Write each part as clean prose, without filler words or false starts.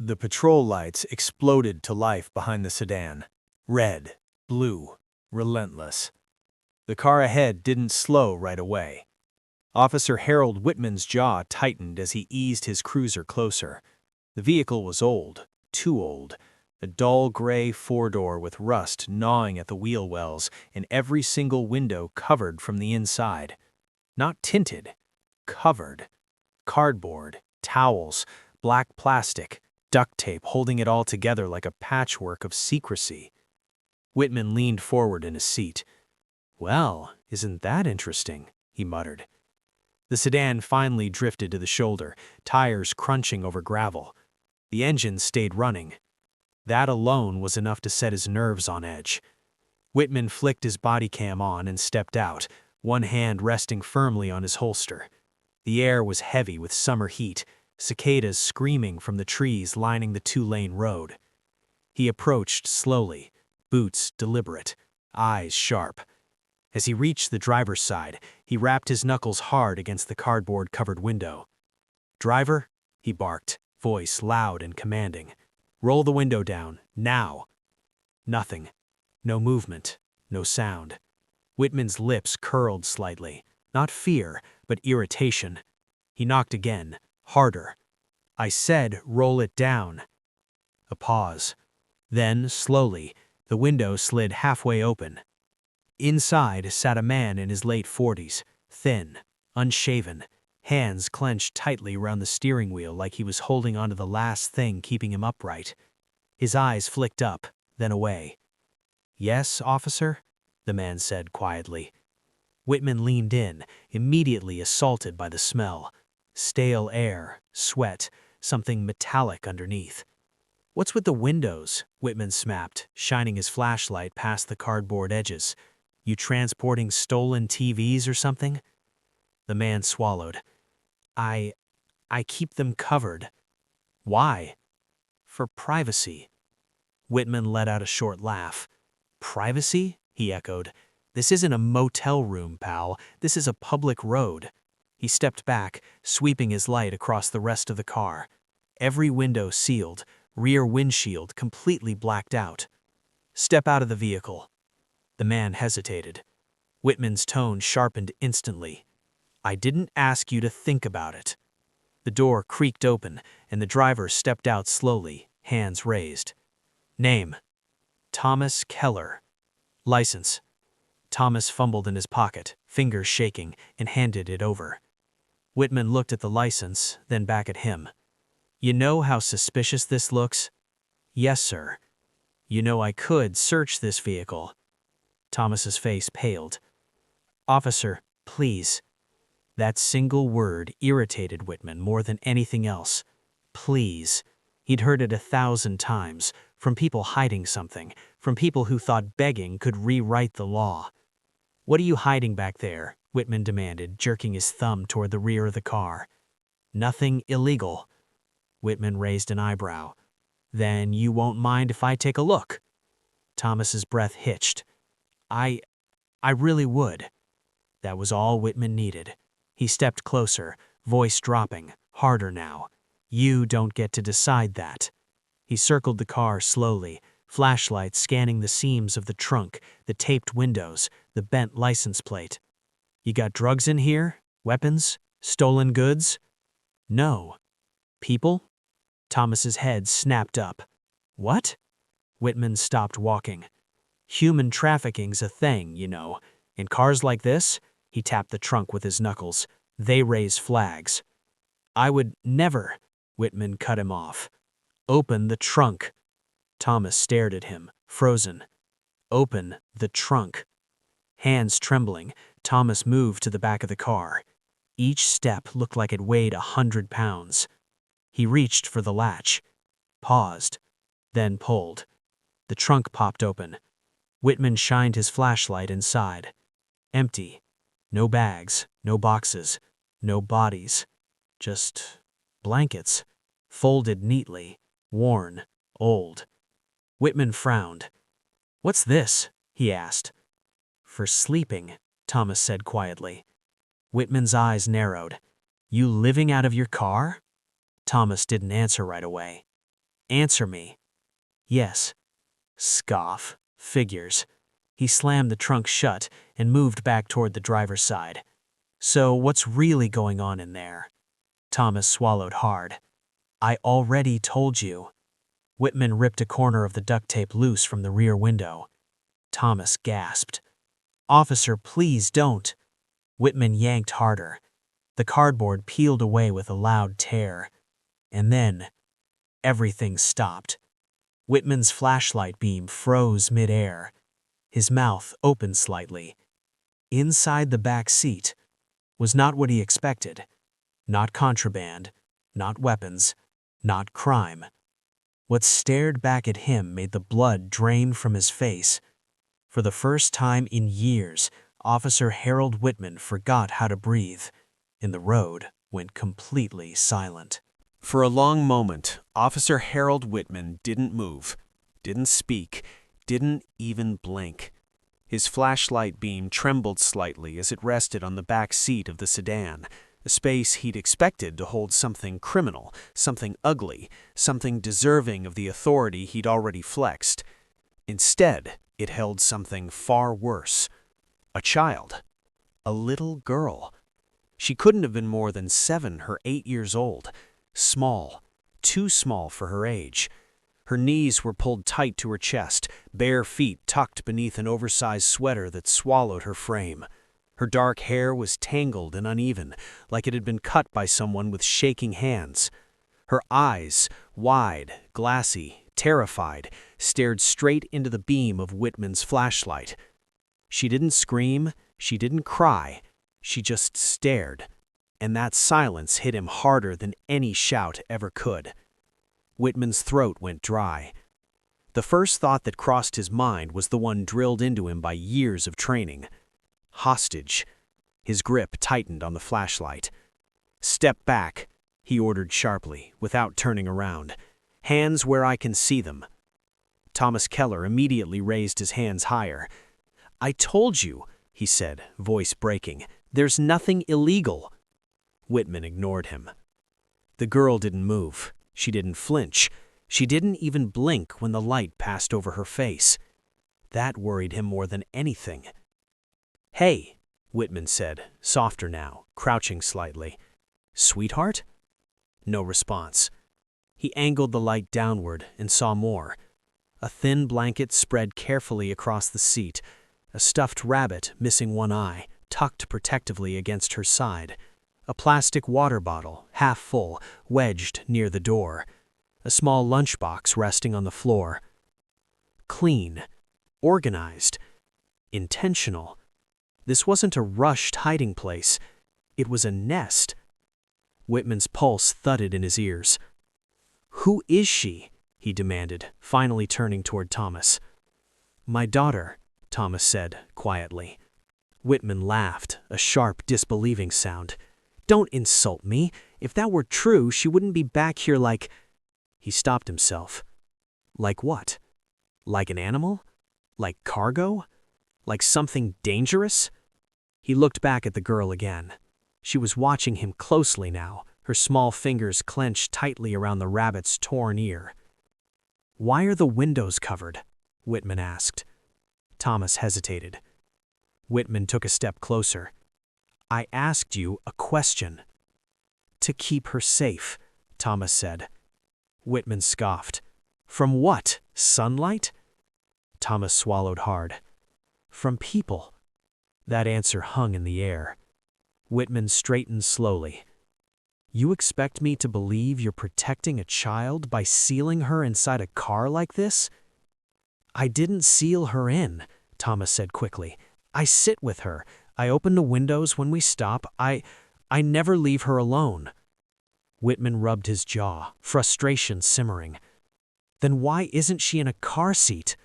The patrol lights exploded to life behind the sedan. Red, blue, relentless. The car ahead didn't slow right away. Officer Harold Whitman's jaw tightened as he eased his cruiser closer. The vehicle was old, too old. A dull gray four-door with rust gnawing at the wheel wells and every single window covered from the inside. Not tinted, covered. Cardboard, towels, black plastic, duct tape holding it all together like a patchwork of secrecy. Whitman leaned forward in his seat. "Well, isn't that interesting?" he muttered. The sedan finally drifted to the shoulder, tires crunching over gravel. The engine stayed running. That alone was enough to set his nerves on edge. Whitman flicked his body cam on and stepped out, one hand resting firmly on his holster. The air was heavy with summer heat, cicadas screaming from the trees lining the two-lane road. He approached slowly, boots deliberate, eyes sharp. As he reached the driver's side, he rapped his knuckles hard against the cardboard-covered window. "Driver," he barked, voice loud and commanding. "Roll the window down, now." Nothing. No movement, no sound. Whitman's lips curled slightly, not fear, but irritation. He knocked again, harder. "I said roll it down." A pause. Then, slowly, the window slid halfway open. Inside sat a man in his late 40s, thin, unshaven, hands clenched tightly around the steering wheel like he was holding onto the last thing keeping him upright. His eyes flicked up, then away. "Yes, officer?" the man said quietly. Whitman leaned in, immediately assaulted by the smell. Stale air, sweat, something metallic underneath. "What's with the windows?" Whitman snapped, shining his flashlight past the cardboard edges. "You transporting stolen TVs or something?" The man swallowed. I keep them covered." "Why?" "For privacy." Whitman let out a short laugh. "Privacy?" he echoed. "This isn't a motel room, pal. This is a public road." He stepped back, sweeping his light across the rest of the car. Every window sealed, rear windshield completely blacked out. "Step out of the vehicle." The man hesitated. Whitman's tone sharpened instantly. "I didn't ask you to think about it." The door creaked open, and the driver stepped out slowly, hands raised. "Name?" "Thomas Keller." "License?" Thomas fumbled in his pocket, fingers shaking, and handed it over. Whitman looked at the license, then back at him. "You know how suspicious this looks?" "Yes, sir." "You know I could search this vehicle." Thomas's face paled. "Officer, please." That single word irritated Whitman more than anything else. Please. He'd heard it 1,000 times, from people hiding something, from people who thought begging could rewrite the law. "What are you hiding back there?" Whitman demanded, jerking his thumb toward the rear of the car. "Nothing illegal." Whitman raised an eyebrow. "Then you won't mind if I take a look?" Thomas's breath hitched. I really would." That was all Whitman needed. He stepped closer, voice dropping, harder now. "You don't get to decide that." He circled the car slowly, flashlight scanning the seams of the trunk, the taped windows, the bent license plate. "You got drugs in here? Weapons? Stolen goods?" "No." "People?" Thomas's head snapped up. "What?" Whitman stopped walking. "Human trafficking's a thing, you know. In cars like this," he tapped the trunk with his knuckles, "they raise flags." "I would never," Whitman cut him off. "Open the trunk." Thomas stared at him, frozen. "Open the trunk." Hands trembling, Thomas moved to the back of the car. Each step looked like it weighed 100 pounds. He reached for the latch, paused, then pulled. The trunk popped open. Whitman shined his flashlight inside. Empty. No bags, no boxes, no bodies. Just blankets, folded neatly, worn, old. Whitman frowned. "What's this?" he asked. "For sleeping," Thomas said quietly. Whitman's eyes narrowed. "You living out of your car?" Thomas didn't answer right away. Answer me. Yes. Scoff. Figures. He slammed the trunk shut and moved back toward the driver's side. So what's really going on in there? Thomas swallowed hard. I already told you. Whitman ripped a corner of the duct tape loose from the rear window. Thomas gasped. Officer, please don't. Whitman yanked harder. The cardboard peeled away with a loud tear. And then, everything stopped. Whitman's flashlight beam froze mid-air. His mouth opened slightly. Inside the back seat was not what he expected. Not contraband, not weapons, not crime. What stared back at him made the blood drain from his face. For the first time in years, Officer Harold Whitman forgot how to breathe, and the road went completely silent. For a long moment, Officer Harold Whitman didn't move, didn't speak, didn't even blink. His flashlight beam trembled slightly as it rested on the back seat of the sedan, a space he'd expected to hold something criminal, something ugly, something deserving of the authority he'd already flexed. Instead, it held something far worse. A child. A little girl. She couldn't have been more than 7 or 8 years old. Small. Too small for her age. Her knees were pulled tight to her chest, bare feet tucked beneath an oversized sweater that swallowed her frame. Her dark hair was tangled and uneven, like it had been cut by someone with shaking hands. Her eyes, wide, glassy, terrified, stared straight into the beam of Whitman's flashlight. She didn't scream, she didn't cry, she just stared, and that silence hit him harder than any shout ever could. Whitman's throat went dry. The first thought that crossed his mind was the one drilled into him by years of training. Hostage. His grip tightened on the flashlight. Step back, he ordered sharply, without turning around. Hands where I can see them. Thomas Keller immediately raised his hands higher. I told you, he said, voice breaking. There's nothing illegal. Whitman ignored him. The girl didn't move. She didn't flinch. She didn't even blink when the light passed over her face. That worried him more than anything. Hey, Whitman said, softer now, crouching slightly. Sweetheart? No response. He angled the light downward and saw more. A thin blanket spread carefully across the seat, a stuffed rabbit missing one eye, tucked protectively against her side, a plastic water bottle, half full, wedged near the door, a small lunchbox resting on the floor. Clean, organized, intentional. This wasn't a rushed hiding place. It was a nest. Whitman's pulse thudded in his ears. Who is she? He demanded, finally turning toward Thomas. My daughter, Thomas said, quietly. Whitman laughed, a sharp, disbelieving sound. Don't insult me. If that were true, she wouldn't be back here like... He stopped himself. Like what? Like an animal? Like cargo? Like something dangerous? He looked back at the girl again. She was watching him closely now, her small fingers clenched tightly around the rabbit's torn ear. Why are the windows covered? Whitman asked. Thomas hesitated. Whitman took a step closer. I asked you a question. To keep her safe, Thomas said. Whitman scoffed. From what? Sunlight? Thomas swallowed hard. From people. That answer hung in the air. Whitman straightened slowly. You expect me to believe you're protecting a child by sealing her inside a car like this? I didn't seal her in, Thomas said quickly. I sit with her. I open the windows when we stop. I never leave her alone. Whitman rubbed his jaw, frustration simmering. Then why isn't she in a car seat?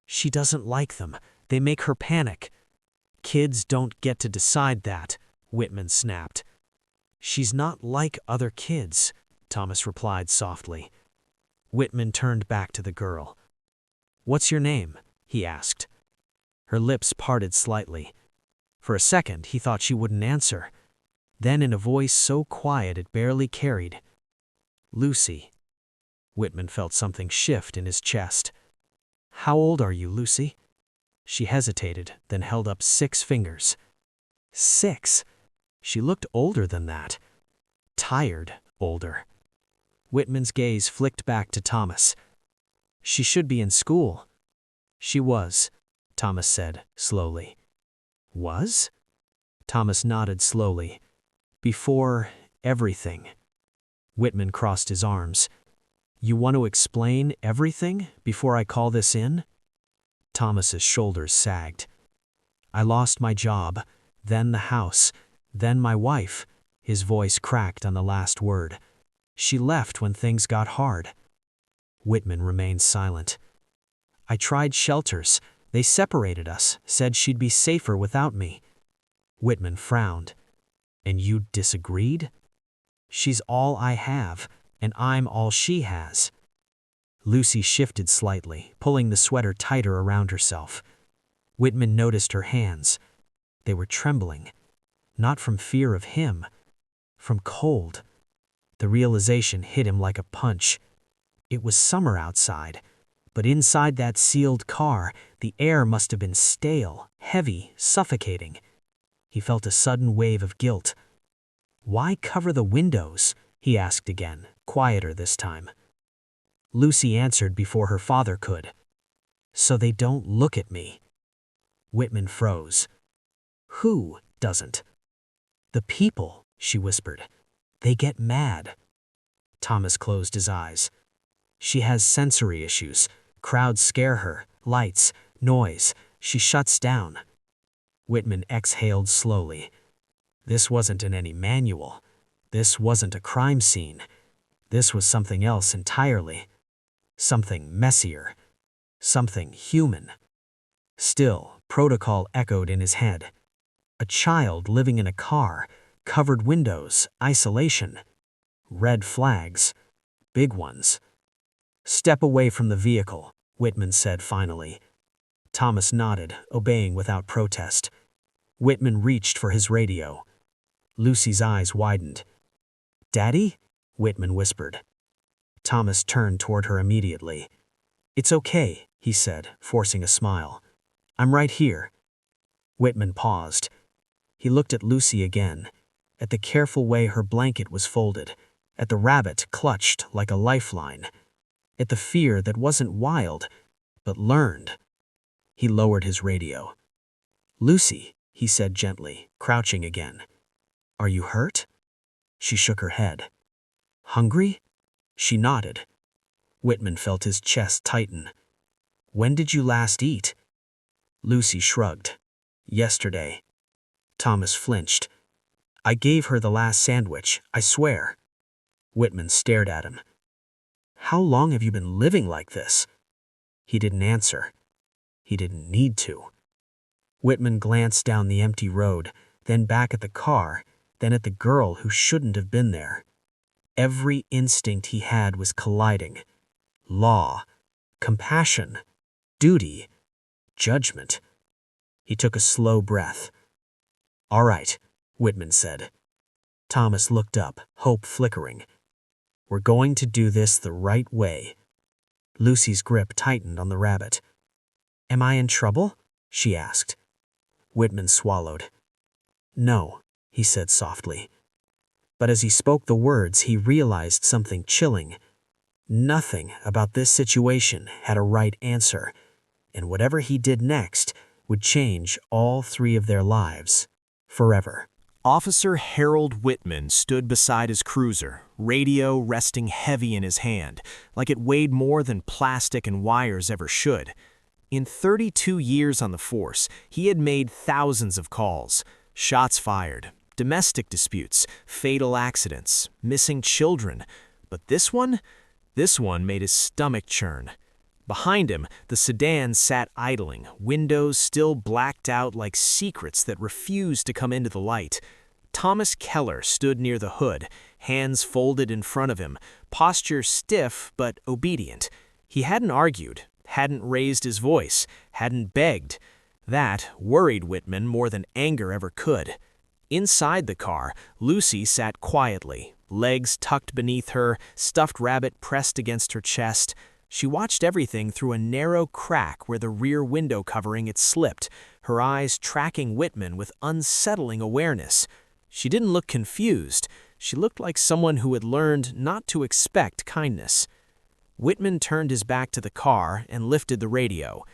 She doesn't like them. They make her panic. Kids don't get to decide that, Whitman snapped. She's not like other kids, Thomas replied softly. Whitman turned back to the girl. What's your name? He asked. Her lips parted slightly. For a second, he thought she wouldn't answer. Then in a voice so quiet it barely carried, Lucy. Whitman felt something shift in his chest. "How old are you, Lucy?" She hesitated, then held up 6 fingers. 6? She looked older than that. Tired, older. Whitman's gaze flicked back to Thomas. "She should be in school." "She was," Thomas said, slowly. "Was?" Thomas nodded slowly. "Before everything." Whitman crossed his arms. "You want to explain everything before I call this in?" Thomas's shoulders sagged. "I lost my job, then the house, then my wife." His voice cracked on the last word. "She left when things got hard." Whitman remained silent. "I tried shelters. They separated us, said she'd be safer without me." Whitman frowned. "And you disagreed?" "She's all I have, and I'm all she has." Lucy shifted slightly, pulling the sweater tighter around herself. Whitman noticed her hands. They were trembling, not from fear of him, from cold. The realization hit him like a punch. It was summer outside, but inside that sealed car, the air must have been stale, heavy, suffocating. He felt a sudden wave of guilt. "Why cover the windows?" he asked again, quieter this time. Lucy answered before her father could. "So they don't look at me." Whitman froze. "Who doesn't?" "The people," she whispered. "They get mad." Thomas closed his eyes. "She has sensory issues. Crowds scare her. Lights, noise. She shuts down." Whitman exhaled slowly. This wasn't in any manual. This wasn't a crime scene. This was something else entirely. Something messier. Something human. Still, protocol echoed in his head. A child living in a car, covered windows, isolation. Red flags. Big ones. "Step away from the vehicle," Whitman said finally. Thomas nodded, obeying without protest. Whitman reached for his radio. Lucy's eyes widened. "Daddy?" Whitman whispered. Thomas turned toward her immediately. "It's okay," he said, forcing a smile. "I'm right here." Whitman paused. He looked at Lucy again, at the careful way her blanket was folded, at the rabbit clutched like a lifeline, at the fear that wasn't wild, but learned. He lowered his radio. "Lucy," he said gently, crouching again. "Are you hurt?" She shook her head. "Hungry?" She nodded. Whitman felt his chest tighten. "When did you last eat?" Lucy shrugged. "Yesterday." Thomas flinched. "I gave her the last sandwich, I swear." Whitman stared at him. "How long have you been living like this?" He didn't answer. He didn't need to. Whitman glanced down the empty road, then back at the car, then at the girl who shouldn't have been there. Every instinct he had was colliding. Law, compassion, duty, judgment. He took a slow breath. "All right," Whitman said. Thomas looked up, hope flickering. "We're going to do this the right way." Lucy's grip tightened on the rabbit. "Am I in trouble?" she asked. Whitman swallowed. "No," he said softly. But as he spoke the words, he realized something chilling. Nothing about this situation had a right answer, and whatever he did next would change all 3 of their lives, forever. Officer Harold Whitman stood beside his cruiser, radio resting heavy in his hand, like it weighed more than plastic and wires ever should. In 32 years on the force, he had made thousands of calls, shots fired, domestic disputes, fatal accidents, missing children. But this one made his stomach churn. Behind him, the sedan sat idling, windows still blacked out like secrets that refused to come into the light. Thomas Keller stood near the hood, hands folded in front of him, posture stiff but obedient. He hadn't argued, hadn't raised his voice, hadn't begged. That worried Whitman more than anger ever could. Inside the car, Lucy sat quietly, legs tucked beneath her, stuffed rabbit pressed against her chest. She watched everything through a narrow crack where the rear window covering had slipped, her eyes tracking Whitman with unsettling awareness. She didn't look confused. She looked like someone who had learned not to expect kindness. Whitman turned his back to the car and lifted the radio.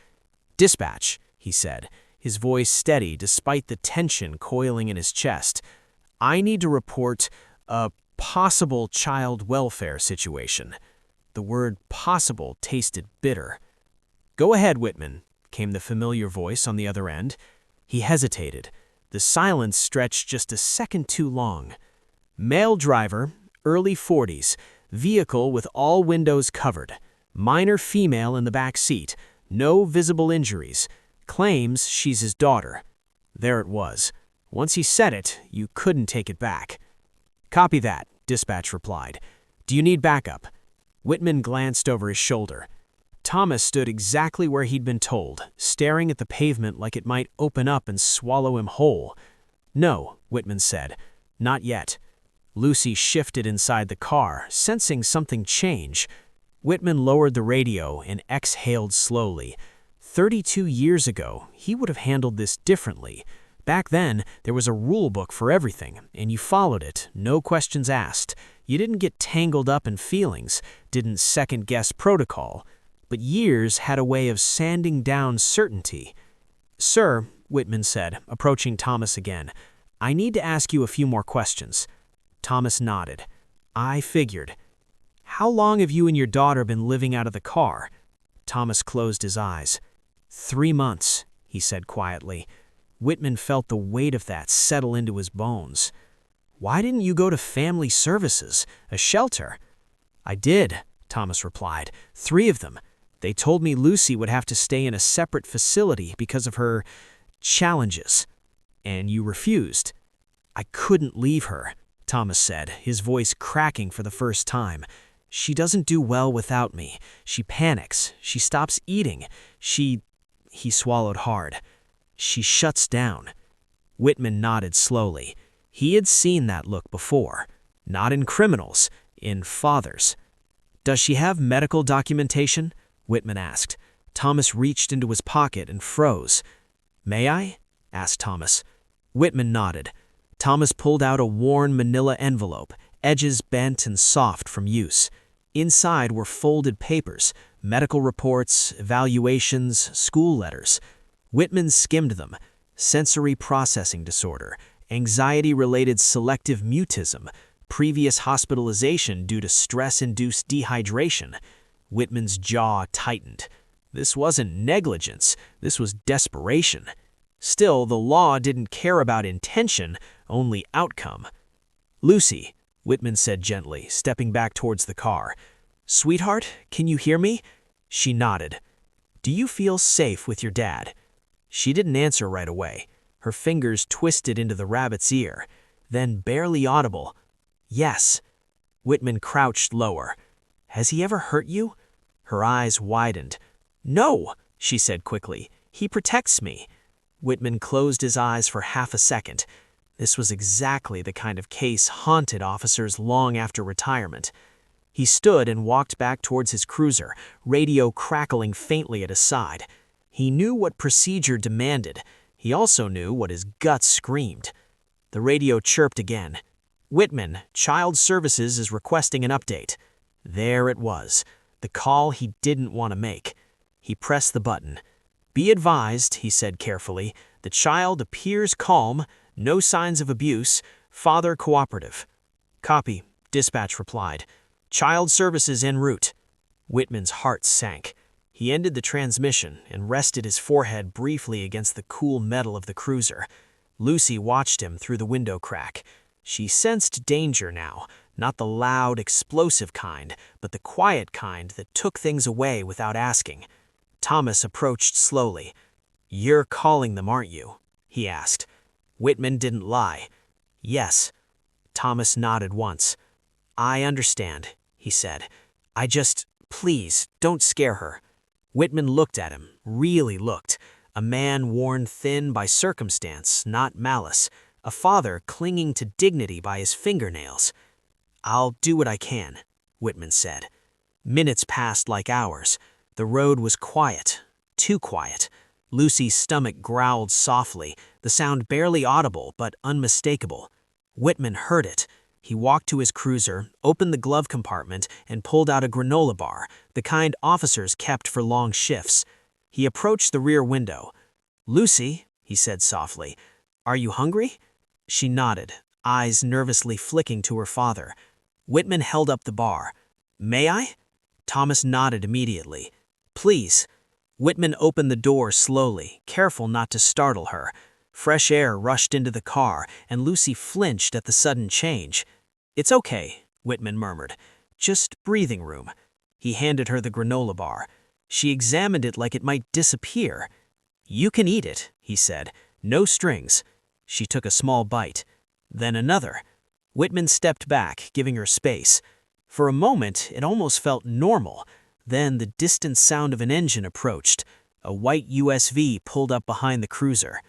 "Dispatch," he said, his voice steady despite the tension coiling in his chest. "I need to report a possible child welfare situation." The word possible tasted bitter. "Go ahead, Whitman," came the familiar voice on the other end. He hesitated. The silence stretched just a second too long. "Male driver, early 40s, vehicle with all windows covered, minor female in the back seat, no visible injuries, claims she's his daughter." There it was. Once he said it, you couldn't take it back. "Copy that," dispatch replied. "Do you need backup?" Whitman glanced over his shoulder. Thomas stood exactly where he'd been told, staring at the pavement like it might open up and swallow him whole. "No," Whitman said. "Not yet." Lucy shifted inside the car, sensing something change. Whitman lowered the radio and exhaled slowly. 32 years ago, he would have handled this differently. Back then, there was a rule book for everything, and you followed it, no questions asked. You didn't get tangled up in feelings, didn't second-guess protocol. But years had a way of sanding down certainty. "Sir," Whitman said, approaching Thomas again, "I need to ask you a few more questions." Thomas nodded. "I figured. How long have you and your daughter been living out of the car?" Thomas closed his eyes. 3 months, he said quietly. Whitman felt the weight of that settle into his bones. "Why didn't you go to family services, a shelter?" "I did," Thomas replied. 3 of them. They told me Lucy would have to stay in a separate facility because of her challenges. And you refused." "I couldn't leave her," Thomas said, his voice cracking for the first time. "She doesn't do well without me. She panics. She stops eating. He swallowed hard. "She shuts down." Whitman nodded slowly. He had seen that look before. Not in criminals, in fathers. "Does she have medical documentation?" Whitman asked. Thomas reached into his pocket and froze. "May I?" asked Thomas. Whitman nodded. Thomas pulled out a worn manila envelope, edges bent and soft from use. Inside were folded papers, medical reports, evaluations, school letters. Whitman skimmed them. Sensory processing disorder, anxiety-related selective mutism, previous hospitalization due to stress-induced dehydration. Whitman's jaw tightened. This wasn't negligence, this was desperation. Still, the law didn't care about intention, only outcome. "Lucy," Whitman said gently, stepping back towards the car. "Sweetheart, can you hear me?" She nodded. "Do you feel safe with your dad?" She didn't answer right away. Her fingers twisted into the rabbit's ear. Then, barely audible, "Yes." Whitman crouched lower. "Has he ever hurt you?" Her eyes widened. "No," she said quickly. "He protects me." Whitman closed his eyes for half a second. This was exactly the kind of case haunted officers long after retirement. He stood and walked back towards his cruiser, radio crackling faintly at his side. He knew what procedure demanded. He also knew what his gut screamed. The radio chirped again. "Whitman, Child Services is requesting an update." There it was, the call he didn't want to make. He pressed the button. "Be advised," he said carefully, "the child appears calm, no signs of abuse, father cooperative." "Copy," dispatch replied. "Child Services en route." Whitman's heart sank. He ended the transmission and rested his forehead briefly against the cool metal of the cruiser. Lucy watched him through the window crack. She sensed danger now, not the loud, explosive kind, but the quiet kind that took things away without asking. Thomas approached slowly. "You're calling them, aren't you?" he asked. Whitman didn't lie. "Yes." Thomas nodded once. "I understand," he said. Please, don't scare her." Whitman looked at him, really looked. A man worn thin by circumstance, not malice. A father clinging to dignity by his fingernails. "I'll do what I can," Whitman said. Minutes passed like hours. The road was quiet, too quiet. Lucy's stomach growled softly, the sound barely audible but unmistakable. Whitman heard it. He walked to his cruiser, opened the glove compartment, and pulled out a granola bar, the kind officers kept for long shifts. He approached the rear window. "Lucy," he said softly, "are you hungry?" She nodded, eyes nervously flicking to her father. Whitman held up the bar. "May I?" Thomas nodded immediately. "Please." Whitman opened the door slowly, careful not to startle her. Fresh air rushed into the car, and Lucy flinched at the sudden change. "It's okay," Whitman murmured. "Just breathing room." He handed her the granola bar. She examined it like it might disappear. "You can eat it," he said. "No strings." She took a small bite. Then another. Whitman stepped back, giving her space. For a moment, it almost felt normal. Then the distant sound of an engine approached. A white USV pulled up behind the cruiser.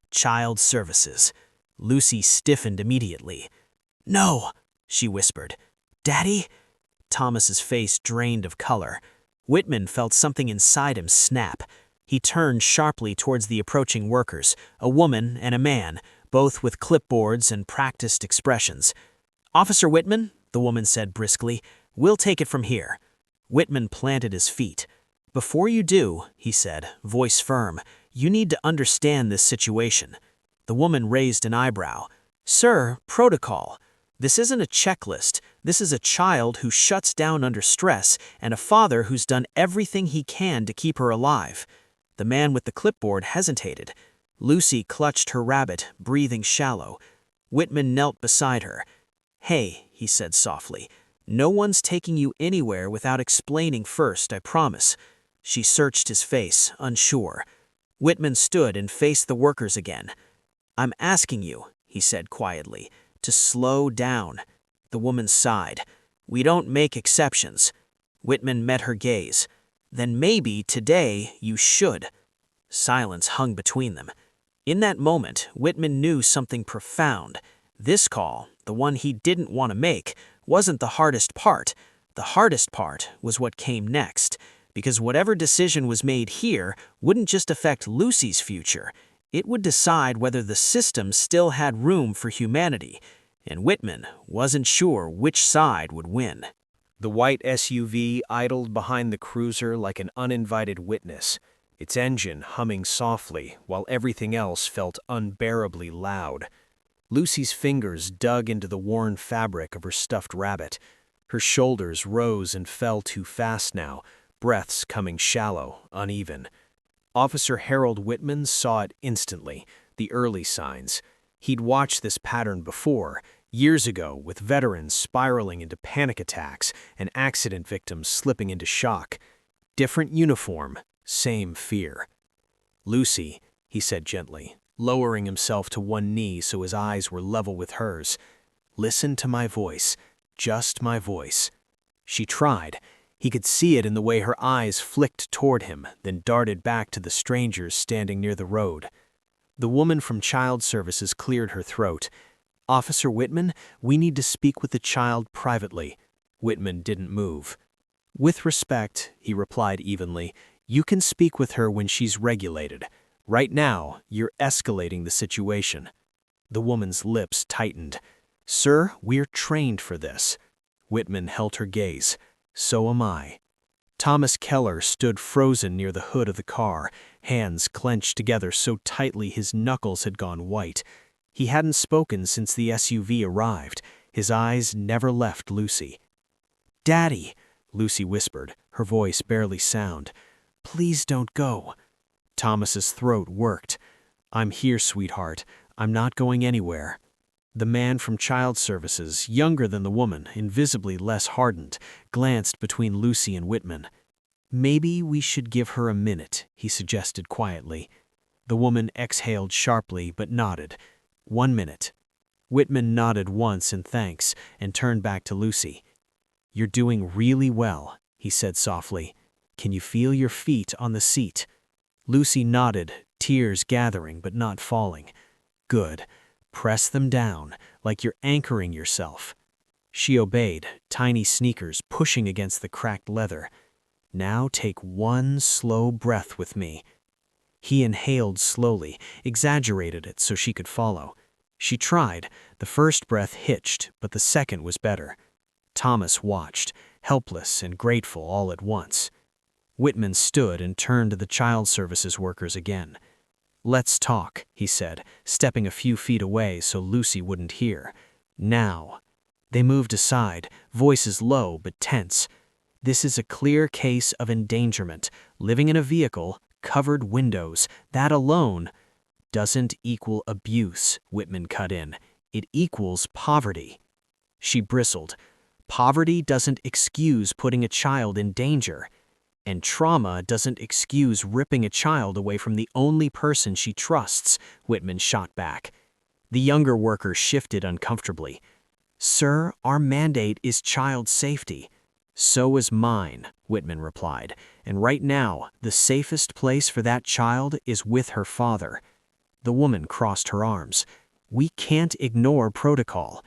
Child Services. Lucy stiffened immediately. "No," she whispered. "Daddy?" Thomas's face drained of color. Whitman felt something inside him snap. He turned sharply towards the approaching workers, a woman and a man, both with clipboards and practiced expressions. "Officer Whitman," the woman said briskly, "we'll take it from here." Whitman planted his feet. "Before you do," he said, voice firm, "you need to understand this situation." The woman raised an eyebrow. "Sir, protocol. This isn't a checklist. This is a child who shuts down under stress and a father who's done everything he can to keep her alive." The man with the clipboard hesitated. Lucy clutched her rabbit, breathing shallow. Whitman knelt beside her. "Hey," he said softly, "no one's taking you anywhere without explaining first, I promise." She searched his face, unsure. Whitman stood and faced the workers again. "I'm asking you," he said quietly, "to slow down." The woman sighed. "We don't make exceptions." Whitman met her gaze. "Then maybe today you should." Silence hung between them. In that moment, Whitman knew something profound. This call, the one he didn't want to make, wasn't the hardest part. The hardest part was what came next, because whatever decision was made here wouldn't just affect Lucy's future. It would decide whether the system still had room for humanity, and Whitman wasn't sure which side would win. The white SUV idled behind the cruiser like an uninvited witness, its engine humming softly while everything else felt unbearably loud. Lucy's fingers dug into the worn fabric of her stuffed rabbit. Her shoulders rose and fell too fast now, breaths coming shallow, uneven. Officer Harold Whitman saw it instantly, the early signs. He'd watched this pattern before, years ago, with veterans spiraling into panic attacks and accident victims slipping into shock. Different uniform, same fear. "Lucy," he said gently, lowering himself to one knee so his eyes were level with hers. "Listen to my voice, just my voice." She tried. He could see it in the way her eyes flicked toward him, then darted back to the strangers standing near the road. The woman from Child Services cleared her throat. "Officer Whitman, we need to speak with the child privately." Whitman didn't move. "With respect," he replied evenly, "you can speak with her when she's regulated. Right now, you're escalating the situation." The woman's lips tightened. "Sir, we're trained for this." Whitman held her gaze. "So am I." Thomas Keller stood frozen near the hood of the car, hands clenched together so tightly his knuckles had gone white. He hadn't spoken since the SUV arrived. His eyes never left Lucy. "Daddy," Lucy whispered, her voice barely sound. "Please don't go." Thomas's throat worked. "I'm here, sweetheart. I'm not going anywhere." The man from Child Services, younger than the woman, invisibly less hardened, glanced between Lucy and Whitman. "Maybe we should give her a minute," he suggested quietly. The woman exhaled sharply but nodded. 1 minute. Whitman nodded once in thanks and turned back to Lucy. "You're doing really well," he said softly. "Can you feel your feet on the seat?" Lucy nodded, tears gathering but not falling. "Good. Press them down, like you're anchoring yourself." She obeyed, tiny sneakers pushing against the cracked leather. "Now take one slow breath with me." He inhaled slowly, exaggerated it so she could follow. She tried. The first breath hitched, but the second was better. Thomas watched, helpless and grateful all at once. Whitman stood and turned to the child services workers again. "Let's talk," he said, stepping a few feet away so Lucy wouldn't hear. "Now." They moved aside, voices low but tense. "This is a clear case of endangerment. Living in a vehicle, covered windows, that alone doesn't equal abuse," Whitman cut in. "It equals poverty." She bristled. "Poverty doesn't excuse putting a child in danger. And trauma doesn't excuse ripping a child away from the only person she trusts," Whitman shot back. The younger worker shifted uncomfortably. "Sir, our mandate is child safety." "So is mine," Whitman replied. "And right now, the safest place for that child is with her father." The woman crossed her arms. "We can't ignore protocol."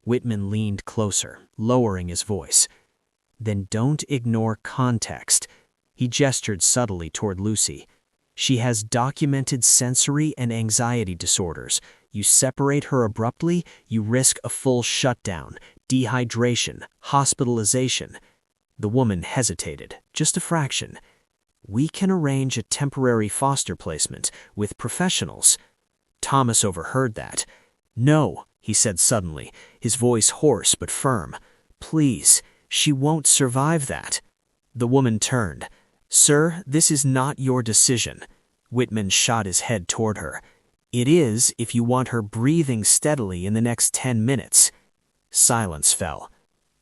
Whitman leaned closer, lowering his voice. "Then don't ignore context." He gestured subtly toward Lucy. "She has documented sensory and anxiety disorders. You separate her abruptly, you risk a full shutdown, dehydration, hospitalization." The woman hesitated, just a fraction. "We can arrange a temporary foster placement with professionals." Thomas overheard that. "No," he said suddenly, his voice hoarse but firm. "Please, she won't survive that." The woman turned. "Sir, this is not your decision." Whitman shot his head toward her. "It is if you want her breathing steadily in the next 10 minutes. Silence fell.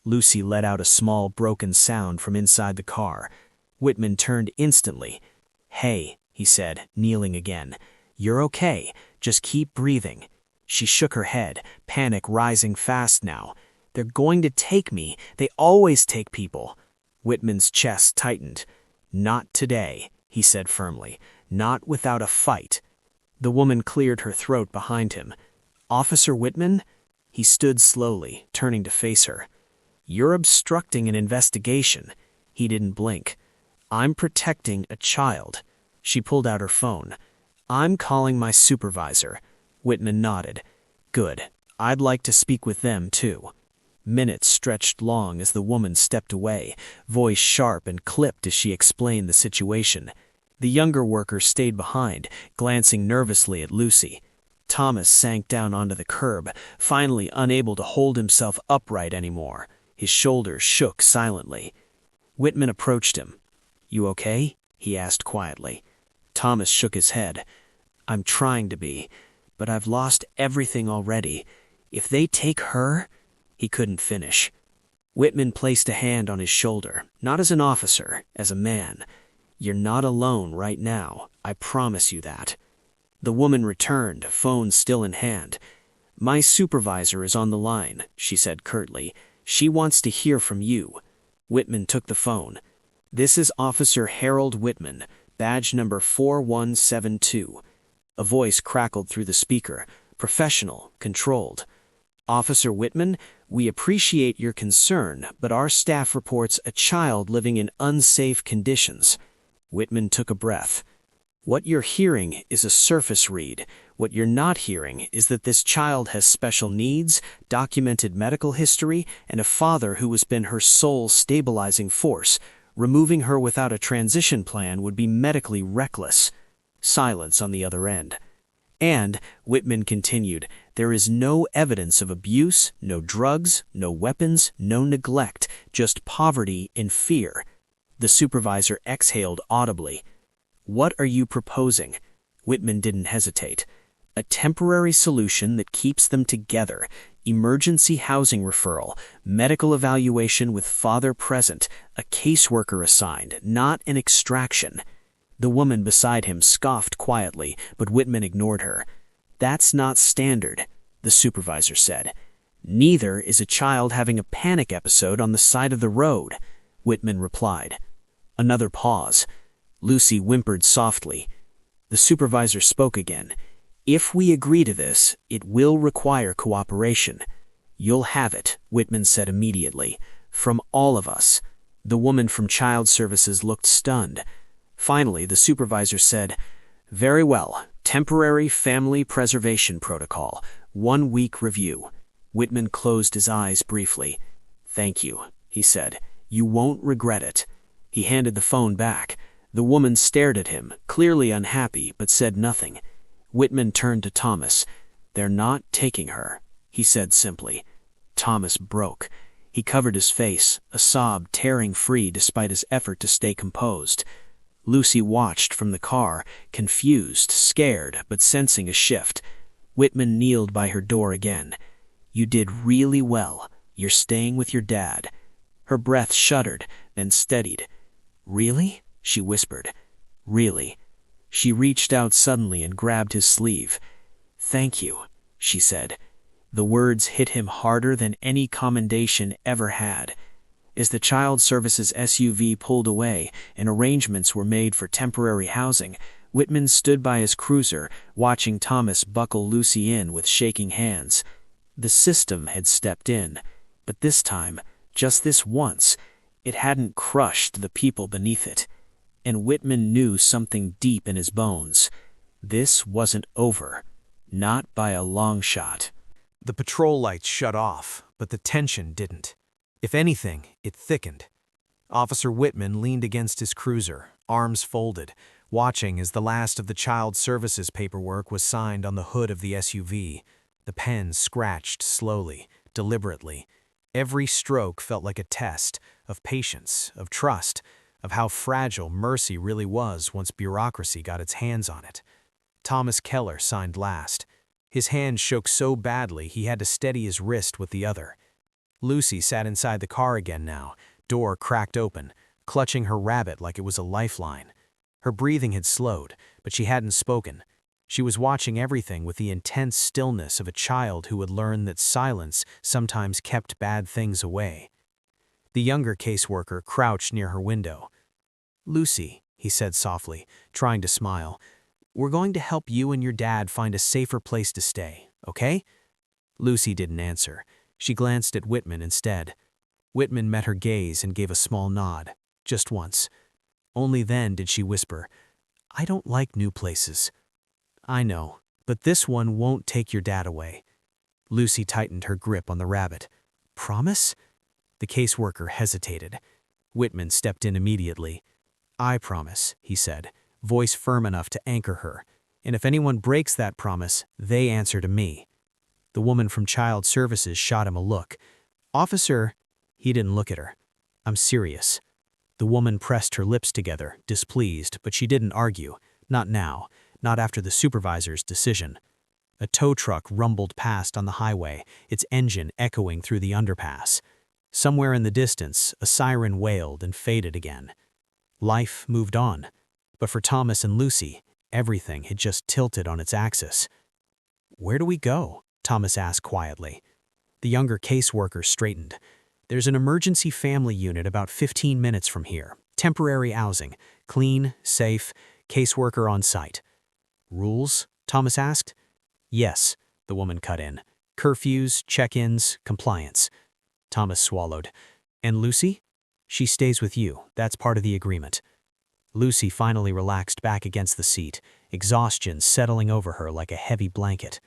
Lucy let out a small broken sound from inside the car. Whitman turned instantly. "Hey," he said, kneeling again. "You're okay. Just keep breathing." She shook her head, panic rising fast now. "They're going to take me. They always take people." Whitman's chest tightened. "Not today," he said firmly. "Not without a fight." The woman cleared her throat behind him. "Officer Whitman?" He stood slowly, turning to face her. "You're obstructing an investigation." He didn't blink. "I'm protecting a child." She pulled out her phone. "I'm calling my supervisor." Whitman nodded. "Good. I'd like to speak with them, too." Minutes stretched long as the woman stepped away, voice sharp and clipped as she explained the situation. The younger worker stayed behind, glancing nervously at Lucy. Thomas sank down onto the curb, finally unable to hold himself upright anymore. His shoulders shook silently. Whitman approached him. "You okay?" he asked quietly. Thomas shook his head. "I'm trying to be, but I've lost everything already. If they take her—" He couldn't finish. Whitman placed a hand on his shoulder, not as an officer, as a man. "You're not alone right now. I promise you that." The woman returned, phone still in hand. "My supervisor is on the line," she said curtly. "She wants to hear from you." Whitman took the phone. "This is Officer Harold Whitman, badge number 4172. A voice crackled through the speaker, professional, controlled. "Officer Whitman, we appreciate your concern, but our staff reports a child living in unsafe conditions." Whitman took a breath. "What you're hearing is a surface read. What you're not hearing is that this child has special needs, documented medical history, and a father who has been her sole stabilizing force. Removing her without a transition plan would be medically reckless." Silence on the other end. "And," Whitman continued, "there is no evidence of abuse, no drugs, no weapons, no neglect, just poverty and fear." The supervisor exhaled audibly. "What are you proposing?" Whitman didn't hesitate. "A temporary solution that keeps them together, emergency housing referral, medical evaluation with father present, a caseworker assigned, not an extraction." The woman beside him scoffed quietly, but Whitman ignored her. "That's not standard," the supervisor said. "Neither is a child having a panic episode on the side of the road," Whitman replied. Another pause. Lucy whimpered softly. The supervisor spoke again. "If we agree to this, it will require cooperation. "You'll have it," Whitman said immediately. "From all of us." The woman from Child Services looked stunned. Finally, the supervisor said, "Very well. Temporary Family Preservation Protocol. 1-week review." Whitman closed his eyes briefly. "Thank you," he said. "You won't regret it." He handed the phone back. The woman stared at him, clearly unhappy, but said nothing. Whitman turned to Thomas. "They're not taking her," he said simply. Thomas broke. He covered his face, a sob tearing free despite his effort to stay composed. Lucy watched from the car, confused, scared, but sensing a shift. Whitman kneeled by her door again. "You did really well. You're staying with your dad." Her breath shuddered, then steadied. "Really?" she whispered. "Really." She reached out suddenly and grabbed his sleeve. "Thank you," she said. The words hit him harder than any commendation ever had. As the Child Services SUV pulled away and arrangements were made for temporary housing, Whitman stood by his cruiser, watching Thomas buckle Lucy in with shaking hands. The system had stepped in, but this time, just this once, it hadn't crushed the people beneath it. And Whitman knew something deep in his bones. This wasn't over. Not by a long shot. The patrol lights shut off, but the tension didn't. If anything, it thickened. Officer Whitman leaned against his cruiser, arms folded, watching as the last of the Child Services paperwork was signed on the hood of the SUV. The pen scratched slowly, deliberately. Every stroke felt like a test of patience, of trust, of how fragile mercy really was once bureaucracy got its hands on it. Thomas Keller signed last. His hand shook so badly he had to steady his wrist with the other. Lucy sat inside the car again now, door cracked open, clutching her rabbit like it was a lifeline. Her breathing had slowed, but she hadn't spoken. She was watching everything with the intense stillness of a child who would learn that silence sometimes kept bad things away. The younger caseworker crouched near her window. "Lucy," he said softly, trying to smile, "we're going to help you and your dad find a safer place to stay, okay?" Lucy didn't answer. She glanced at Whitman instead. Whitman met her gaze and gave a small nod, just once. Only then did she whisper, "I don't like new places." "I know, but this one won't take your dad away." Lucy tightened her grip on the rabbit. "Promise?" The caseworker hesitated. Whitman stepped in immediately. "I promise," he said, voice firm enough to anchor her. "And if anyone breaks that promise, they answer to me." The woman from Child Services shot him a look. "Officer," he didn't look at her. "I'm serious." The woman pressed her lips together, displeased, but she didn't argue. Not now, not after the supervisor's decision. A tow truck rumbled past on the highway, its engine echoing through the underpass. Somewhere in the distance, a siren wailed and faded again. Life moved on. But for Thomas and Lucy, everything had just tilted on its axis. "Where do we go?" Thomas asked quietly. The younger caseworker straightened. "There's an emergency family unit about 15 minutes from here. Temporary housing. Clean, safe, caseworker on site." "Rules?" Thomas asked. "Yes," the woman cut in. "Curfews, check-ins, compliance." Thomas swallowed. "And Lucy?" "She stays with you. That's part of the agreement." Lucy finally relaxed back against the seat, exhaustion settling over her like a heavy blanket.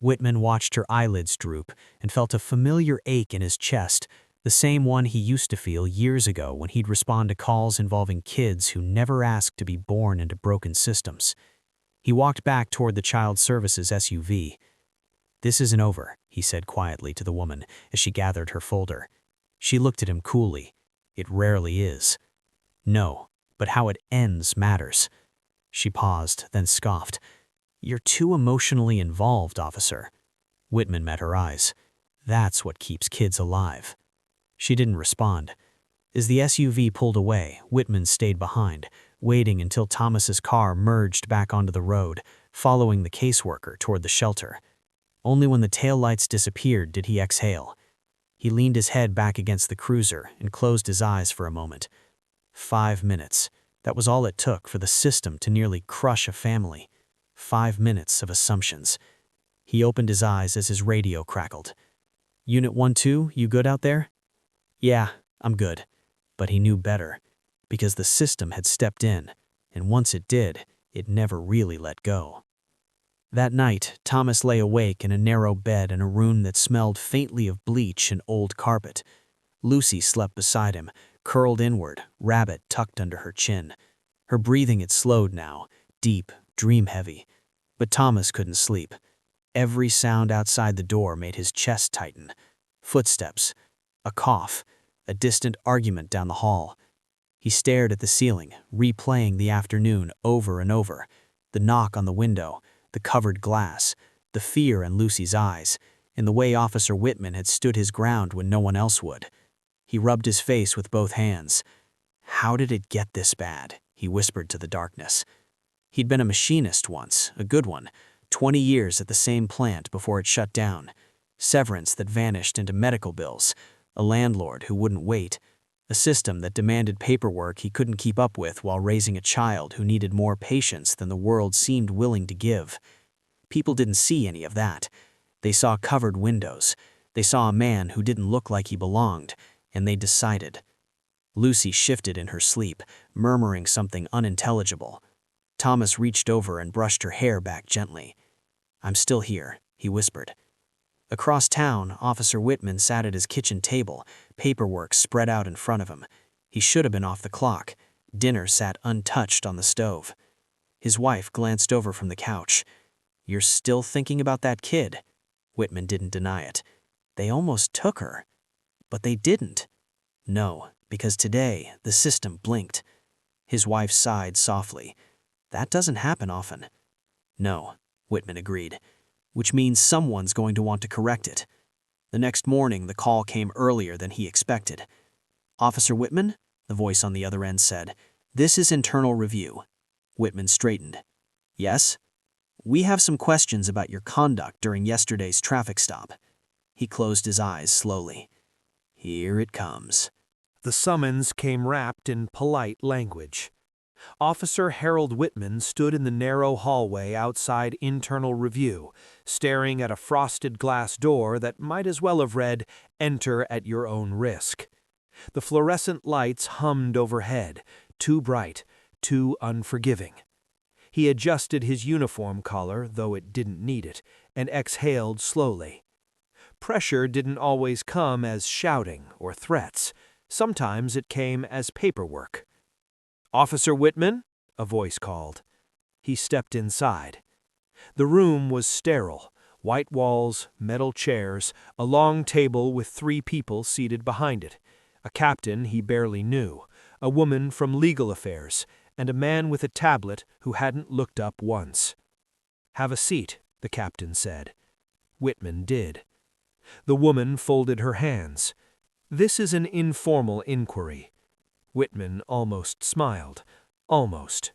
Whitman watched her eyelids droop and felt a familiar ache in his chest, the same one he used to feel years ago when he'd respond to calls involving kids who never asked to be born into broken systems. He walked back toward the Child Services SUV. "This isn't over," he said quietly to the woman as she gathered her folder. She looked at him coolly. "It rarely is." "No, but how it ends matters." She paused, then scoffed. "You're too emotionally involved, officer." Whitman met her eyes. "That's what keeps kids alive." She didn't respond. As the SUV pulled away, Whitman stayed behind, waiting until Thomas's car merged back onto the road, following the caseworker toward the shelter. Only when the taillights disappeared did he exhale. He leaned his head back against the cruiser and closed his eyes for a moment. 5 minutes. That was all it took for the system to nearly crush a family. 5 minutes of assumptions. He opened his eyes as his radio crackled. Unit 1-2, you good out there? Yeah, I'm good. But he knew better, because the system had stepped in, and once it did, it never really let go. That night, Thomas lay awake in a narrow bed in a room that smelled faintly of bleach and old carpet. Lucy slept beside him, curled inward, rabbit tucked under her chin. Her breathing had slowed now, deep, dream-heavy. But Thomas couldn't sleep. Every sound outside the door made his chest tighten. Footsteps, a cough, a distant argument down the hall. He stared at the ceiling, replaying the afternoon over and over. The knock on the window, the covered glass, the fear in Lucy's eyes, and the way Officer Whitman had stood his ground when no one else would. He rubbed his face with both hands. How did it get this bad? He whispered to the darkness. He'd been a machinist once, a good one, 20 years at the same plant before it shut down. Severance that vanished into medical bills, a landlord who wouldn't wait, a system that demanded paperwork he couldn't keep up with while raising a child who needed more patience than the world seemed willing to give. People didn't see any of that. They saw covered windows. They saw a man who didn't look like he belonged, and they decided. Lucy shifted in her sleep, murmuring something unintelligible. Thomas reached over and brushed her hair back gently. "I'm still here," he whispered. Across town, Officer Whitman sat at his kitchen table, paperwork spread out in front of him. He should have been off the clock. Dinner sat untouched on the stove. His wife glanced over from the couch. "You're still thinking about that kid?" Whitman didn't deny it. "They almost took her." But they didn't. No, because today, the system blinked. His wife sighed softly. "That doesn't happen often." "No," Whitman agreed, "which means someone's going to want to correct it." The next morning, the call came earlier than he expected. "Officer Whitman?" the voice on the other end said. "This is internal review." Whitman straightened. "Yes?" "We have some questions about your conduct during yesterday's traffic stop." He closed his eyes slowly. "Here it comes." The summons came wrapped in polite language. Officer Harold Whitman stood in the narrow hallway outside internal review, staring at a frosted glass door that might as well have read, "Enter at your own risk." The fluorescent lights hummed overhead, too bright, too unforgiving. He adjusted his uniform collar, though it didn't need it, and exhaled slowly. Pressure didn't always come as shouting or threats. Sometimes it came as paperwork. "Officer Whitman?" a voice called. He stepped inside. The room was sterile. White walls, metal chairs, a long table with 3 people seated behind it. A captain he barely knew, a woman from legal affairs, and a man with a tablet who hadn't looked up once. "Have a seat," the captain said. Whitman did. The woman folded her hands. "This is an informal inquiry." Whitman almost smiled. Almost.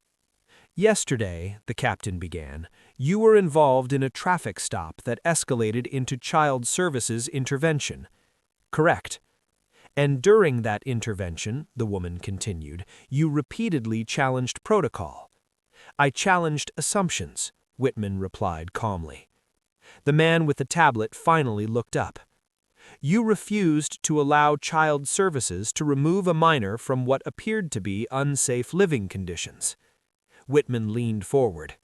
"Yesterday," the captain began, "you were involved in a traffic stop that escalated into child services intervention." "Correct." "And during that intervention," the woman continued, "you repeatedly challenged protocol." "I challenged assumptions," Whitman replied calmly. The man with the tablet finally looked up. "You refused to allow child services to remove a minor from what appeared to be unsafe living conditions." Whitman leaned forward.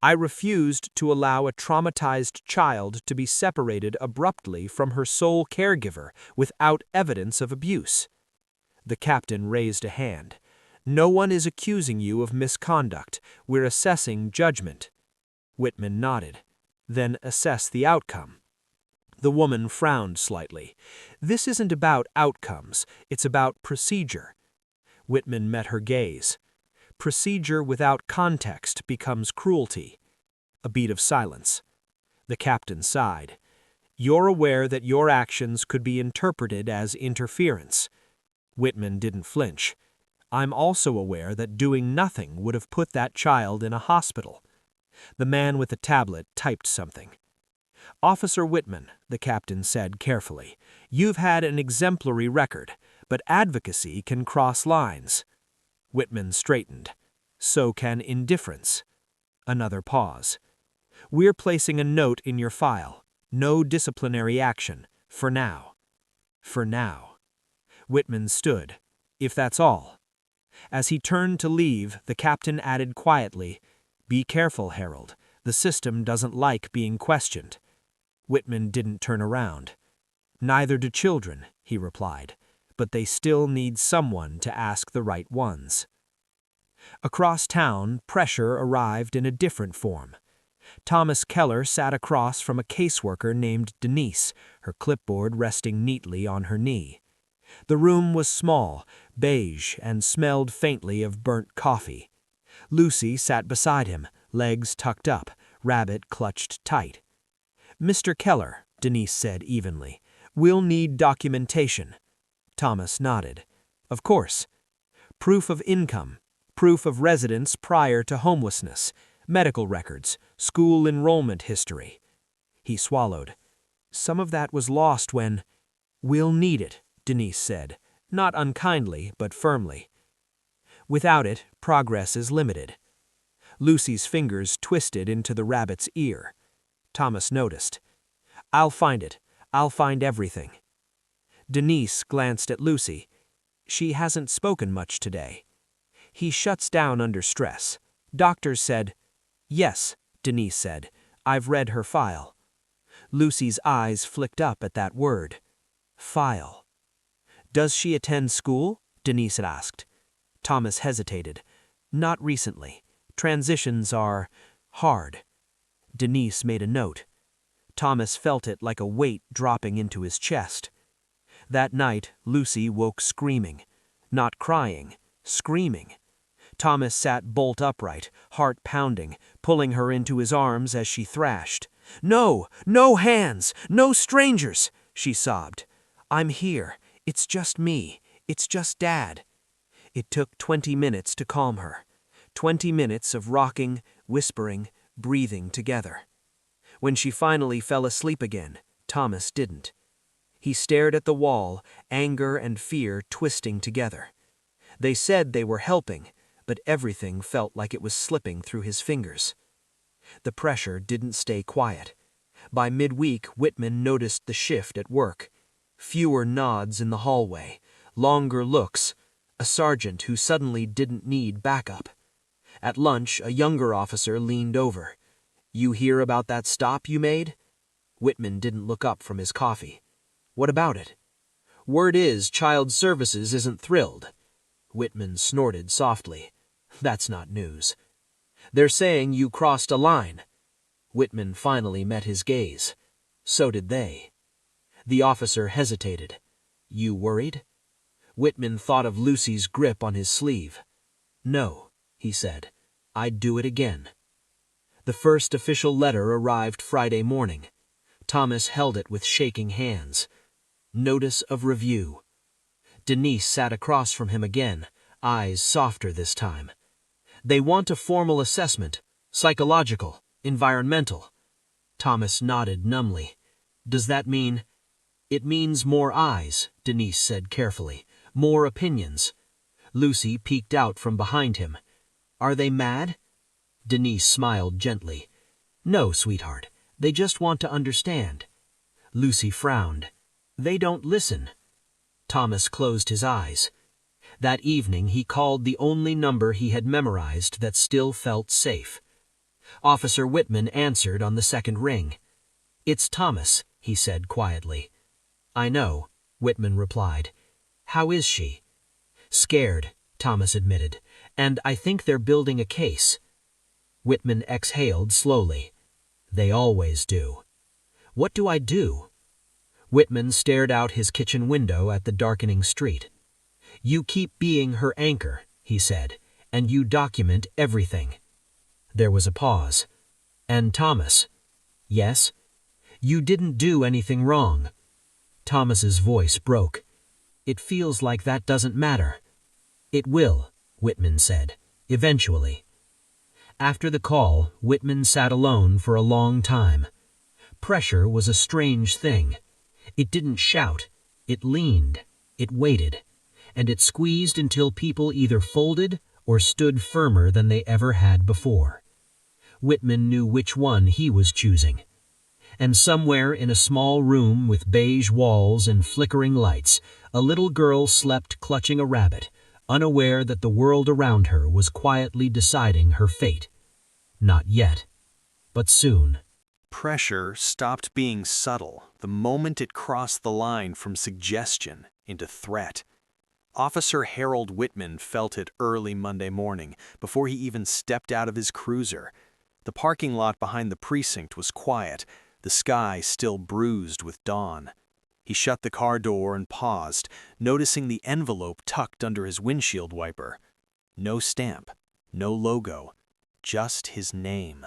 "I refused to allow a traumatized child to be separated abruptly from her sole caregiver without evidence of abuse." The captain raised a hand. "No one is accusing you of misconduct. We're assessing judgment." Whitman nodded. "Then assess the outcome." The woman frowned slightly. "This isn't about outcomes, it's about procedure." Whitman met her gaze. "Procedure without context becomes cruelty." A beat of silence. The captain sighed. "You're aware that your actions could be interpreted as interference." Whitman didn't flinch. "I'm also aware that doing nothing would have put that child in a hospital." The man with the tablet typed something. "Officer Whitman," the captain said carefully, "you've had an exemplary record, but advocacy can cross lines." Whitman straightened. "So can indifference." Another pause. "We're placing a note in your file. No disciplinary action. For now. For now. Whitman stood. If that's all. As he turned to leave, the captain added quietly, "Be careful, Harold. The system doesn't like being questioned." Whitman didn't turn around. "Neither do children," he replied, "but they still need someone to ask the right ones." Across town, pressure arrived in a different form. Thomas Keller sat across from a caseworker named Denise, her clipboard resting neatly on her knee. The room was small, beige, and smelled faintly of burnt coffee. Lucy sat beside him, legs tucked up, rabbit clutched tight. "Mr. Keller," Denise said evenly, "we'll need documentation." Thomas nodded. "Of course. Proof of income, proof of residence prior to homelessness, medical records, school enrollment history." He swallowed. "Some of that was lost when—" "We'll need it," Denise said, not unkindly but firmly. "Without it, progress is limited." Lucy's fingers twisted into the rabbit's ear. Thomas noticed. "I'll find it. I'll find everything." Denise glanced at Lucy. "She hasn't spoken much today." "He shuts down under stress. Doctors said—" "Yes," Denise said. "I've read her file." Lucy's eyes flicked up at that word. File. "Does she attend school?" Denise had asked. Thomas hesitated. "Not recently. Transitions are hard." Denise made a note. Thomas felt it like a weight dropping into his chest. That night, Lucy woke screaming. Not crying, screaming. Thomas sat bolt upright, heart pounding, pulling her into his arms as she thrashed. "No, no hands, no strangers," she sobbed. "I'm here. It's just me. It's just Dad." It took 20 minutes to calm her. 20 minutes of rocking, whispering, breathing together. When she finally fell asleep again, Thomas didn't. He stared at the wall, anger and fear twisting together. They said they were helping, but everything felt like it was slipping through his fingers. The pressure didn't stay quiet. By midweek, Whitman noticed the shift at work. Fewer nods in the hallway, longer looks, a sergeant who suddenly didn't need backup. At lunch, a younger officer leaned over. "You hear about that stop you made?" Whitman didn't look up from his coffee. "What about it?" "Word is Child Services isn't thrilled." Whitman snorted softly. "That's not news." "They're saying you crossed a line." Whitman finally met his gaze. So did they. The officer hesitated. "You worried?" Whitman thought of Lucy's grip on his sleeve. "No," he said. "I'd do it again." The first official letter arrived Friday morning. Thomas held it with shaking hands. Notice of review. Denise sat across from him again, eyes softer this time. "They want a formal assessment, psychological, environmental." Thomas nodded numbly. "Does that mean—" "It means more eyes," Denise said carefully. "More opinions." Lucy peeked out from behind him. "Are they mad?" Denise smiled gently. "No, sweetheart. They just want to understand." Lucy frowned. "They don't listen." Thomas closed his eyes. That evening he called the only number he had memorized that still felt safe. Officer Whitman answered on the second ring. "It's Thomas," he said quietly. "I know," Whitman replied. "How is she?" "Scared," Thomas admitted, "and I think they're building a case." Whitman exhaled slowly. "They always do." "What do I do?" Whitman stared out his kitchen window at the darkening street. "You keep being her anchor," he said, "and you document everything." There was a pause. "And Thomas?" "Yes?" "You didn't do anything wrong." Thomas's voice broke. "It feels like that doesn't matter." "It will," Whitman said, "eventually." After the call, Whitman sat alone for a long time. Pressure was a strange thing. It didn't shout. It leaned. It waited. And it squeezed until people either folded or stood firmer than they ever had before. Whitman knew which one he was choosing. And somewhere in a small room with beige walls and flickering lights, a little girl slept clutching a rabbit, unaware that the world around her was quietly deciding her fate. Not yet, but soon. Pressure stopped being subtle the moment it crossed the line from suggestion into threat. Officer Harold Whitman felt it early Monday morning before he even stepped out of his cruiser. The parking lot behind the precinct was quiet, the sky still bruised with dawn. He shut the car door and paused, noticing the envelope tucked under his windshield wiper. No stamp, no logo, just his name.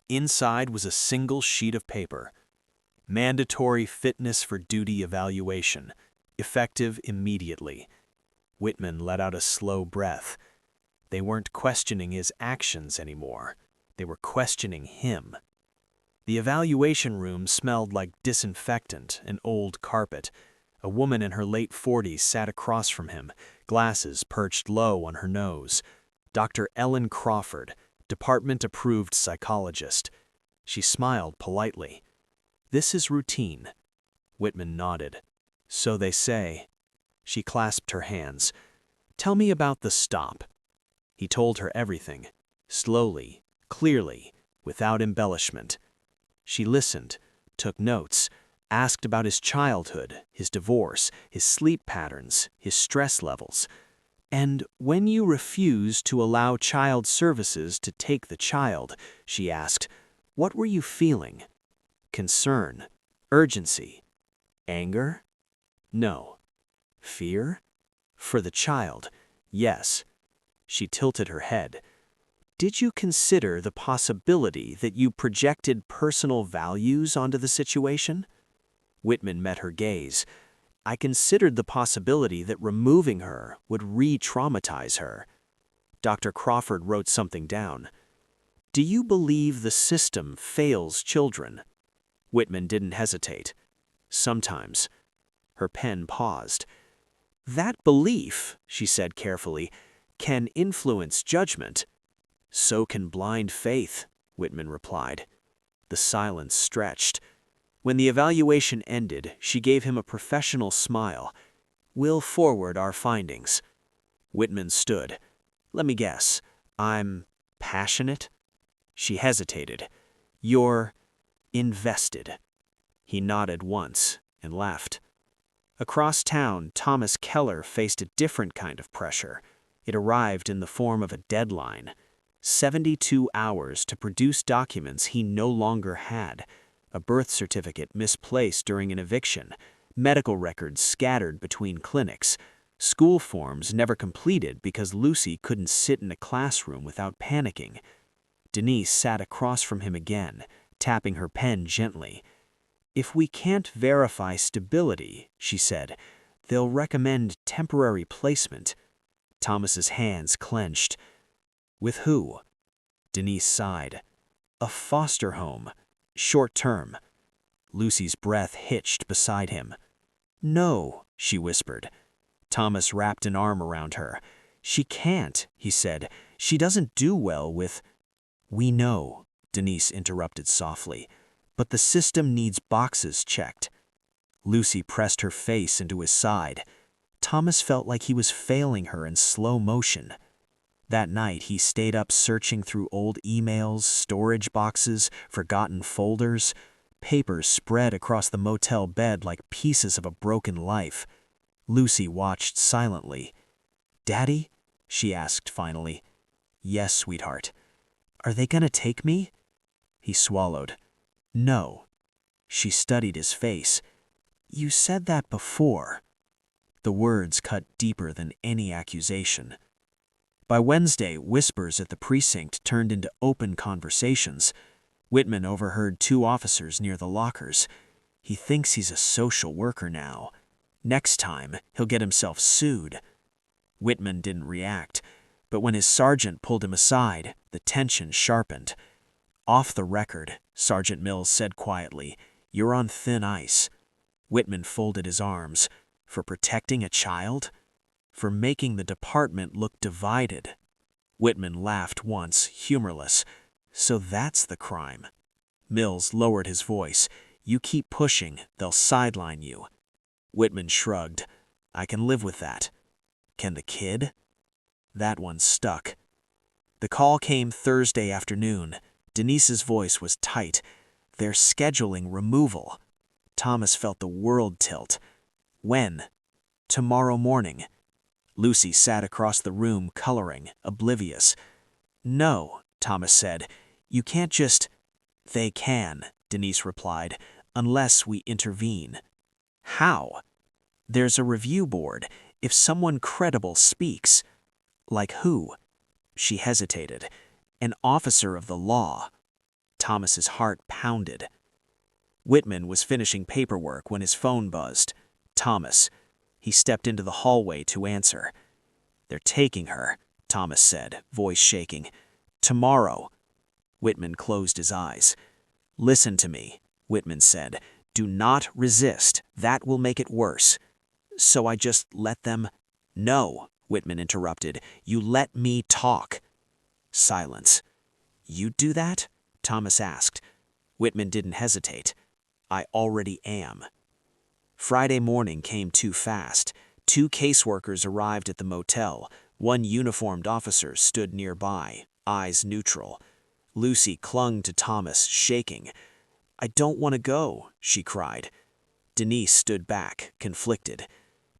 Inside was a single sheet of paper. Mandatory fitness for duty evaluation, effective immediately. Whitman let out a slow breath. They weren't questioning his actions anymore. They were questioning him. The evaluation room smelled like disinfectant and old carpet. A woman in her late 40s sat across from him, glasses perched low on her nose. Dr. Ellen Crawford, department-approved psychologist. She smiled politely. "This is routine." Whitman nodded. "So they say." She clasped her hands. "Tell me about the stop." He told her everything, slowly, clearly, without embellishment. She listened, took notes, asked about his childhood, his divorce, his sleep patterns, his stress levels. "And when you refused to allow child services to take the child," she asked, "what were you feeling? Concern? Urgency? Anger? No. Fear? For the child, yes." She tilted her head. "Did you consider the possibility that you projected personal values onto the situation?" Whitman met her gaze. "I considered the possibility that removing her would re-traumatize her." Dr. Crawford wrote something down. "Do you believe the system fails children?" Whitman didn't hesitate. "Sometimes." Her pen paused. "That belief," she said carefully, "can influence judgment." "So can blind faith," Whitman replied. The silence stretched. When the evaluation ended, she gave him a professional smile. "We'll forward our findings." Whitman stood. "Let me guess. I'm passionate?" She hesitated. "You're invested." He nodded once and left. Across town, Thomas Keller faced a different kind of pressure. It arrived in the form of a deadline. 72 hours to produce documents he no longer had. A birth certificate misplaced during an eviction, medical records scattered between clinics, school forms never completed because Lucy couldn't sit in a classroom without panicking. Denise sat across from him again, tapping her pen gently. "If we can't verify stability," she said, "they'll recommend temporary placement." Thomas's hands clenched. "With who?" Denise sighed. "A foster home. Short term." Lucy's breath hitched beside him. "No," she whispered. Thomas wrapped an arm around her. "She can't," he said. "She doesn't do well with—" "We know," Denise interrupted softly, "but the system needs boxes checked." Lucy pressed her face into his side. Thomas felt like he was failing her in slow motion. That night, he stayed up searching through old emails, storage boxes, forgotten folders. Papers spread across the motel bed like pieces of a broken life. Lucy watched silently. "Daddy?" she asked finally. "Yes, sweetheart." "Are they gonna take me?" He swallowed. "No." She studied his face. "You said that before." The words cut deeper than any accusation. By Wednesday, whispers at the precinct turned into open conversations. Whitman overheard 2 officers near the lockers. "He thinks he's a social worker now. Next time, he'll get himself sued." Whitman didn't react, but when his sergeant pulled him aside, the tension sharpened. "Off the record," Sergeant Mills said quietly, "you're on thin ice." Whitman folded his arms. "For protecting a child? For making the department look divided." Whitman laughed once, humorless. "So that's the crime." Mills lowered his voice. "You keep pushing, they'll sideline you." Whitman shrugged. "I can live with that." "Can the kid?" That one stuck. The call came Thursday afternoon. Denise's voice was tight. "They're scheduling removal." Thomas felt the world tilt. "When?" "Tomorrow morning." Lucy sat across the room, coloring, oblivious. "No," Thomas said. "You can't just—" "They can," Denise replied, "unless we intervene." "How?" "There's a review board. If someone credible speaks—" "Like who?" She hesitated. "An officer of the law." Thomas's heart pounded. Whitman was finishing paperwork when his phone buzzed. Thomas. He stepped into the hallway to answer. "They're taking her," Thomas said, voice shaking. "Tomorrow." Whitman closed his eyes. "Listen to me," Whitman said. "Do not resist. That will make it worse." "So I just let them—" "No," Whitman interrupted. "You let me talk." Silence. "You'd do that?" Thomas asked. Whitman didn't hesitate. "I already am." Friday morning came too fast. 2 caseworkers arrived at the motel. 1 uniformed officer stood nearby, eyes neutral. Lucy clung to Thomas, shaking. "I don't want to go," she cried. Denise stood back, conflicted.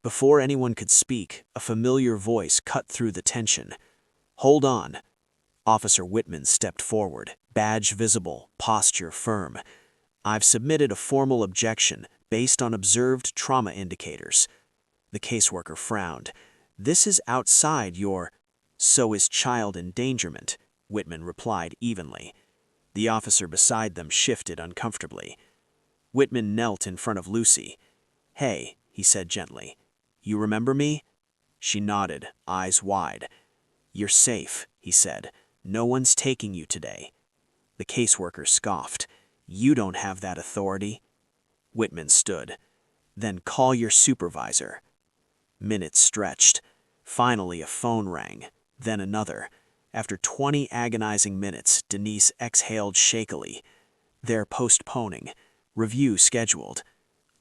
Before anyone could speak, a familiar voice cut through the tension. "Hold on." Officer Whitman stepped forward, badge visible, posture firm. "I've submitted a formal objection based on observed trauma indicators." The caseworker frowned. "This is outside your—" "So is child endangerment," Whitman replied evenly. The officer beside them shifted uncomfortably. Whitman knelt in front of Lucy. "Hey," he said gently. "You remember me?" She nodded, eyes wide. "You're safe," he said. "No one's taking you today." The caseworker scoffed. "You don't have that authority." Whitman stood. "Then call your supervisor." Minutes stretched. Finally a phone rang, then another. After 20 agonizing minutes, Denise exhaled shakily. "They're postponing. Review scheduled."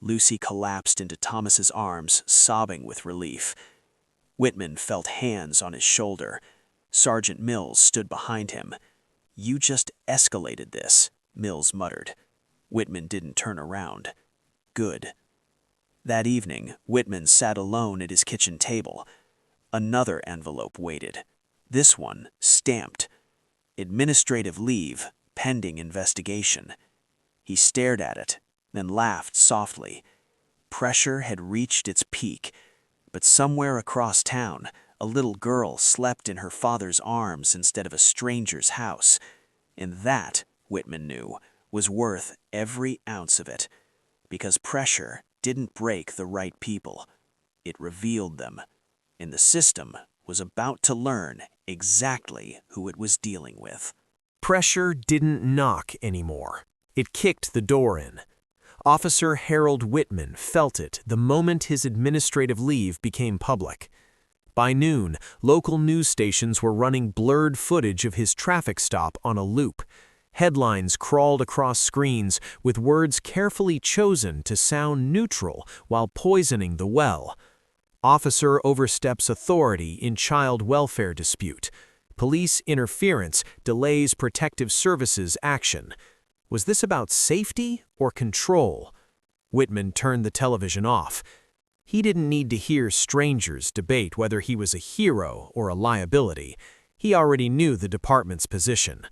Lucy collapsed into Thomas's arms, sobbing with relief. Whitman felt hands on his shoulder. Sergeant Mills stood behind him. "You just escalated this," Mills muttered. Whitman didn't turn around. "Good." That evening, Whitman sat alone at his kitchen table. Another envelope waited. This one stamped. "Administrative leave, pending investigation." He stared at it, then laughed softly. Pressure had reached its peak, but somewhere across town, a little girl slept in her father's arms instead of a stranger's house. And that, Whitman knew, was worth every ounce of it. Because pressure didn't break the right people. It revealed them. And the system was about to learn exactly who it was dealing with. Pressure didn't knock anymore. It kicked the door in. Officer Harold Whitman felt it the moment his administrative leave became public. By noon, local news stations were running blurred footage of his traffic stop on a loop. Headlines crawled across screens with words carefully chosen to sound neutral while poisoning the well. Officer oversteps authority in child welfare dispute. Police interference delays protective services action. Was this about safety or control? Whitman turned the television off. He didn't need to hear strangers debate whether he was a hero or a liability. He already knew the department's position.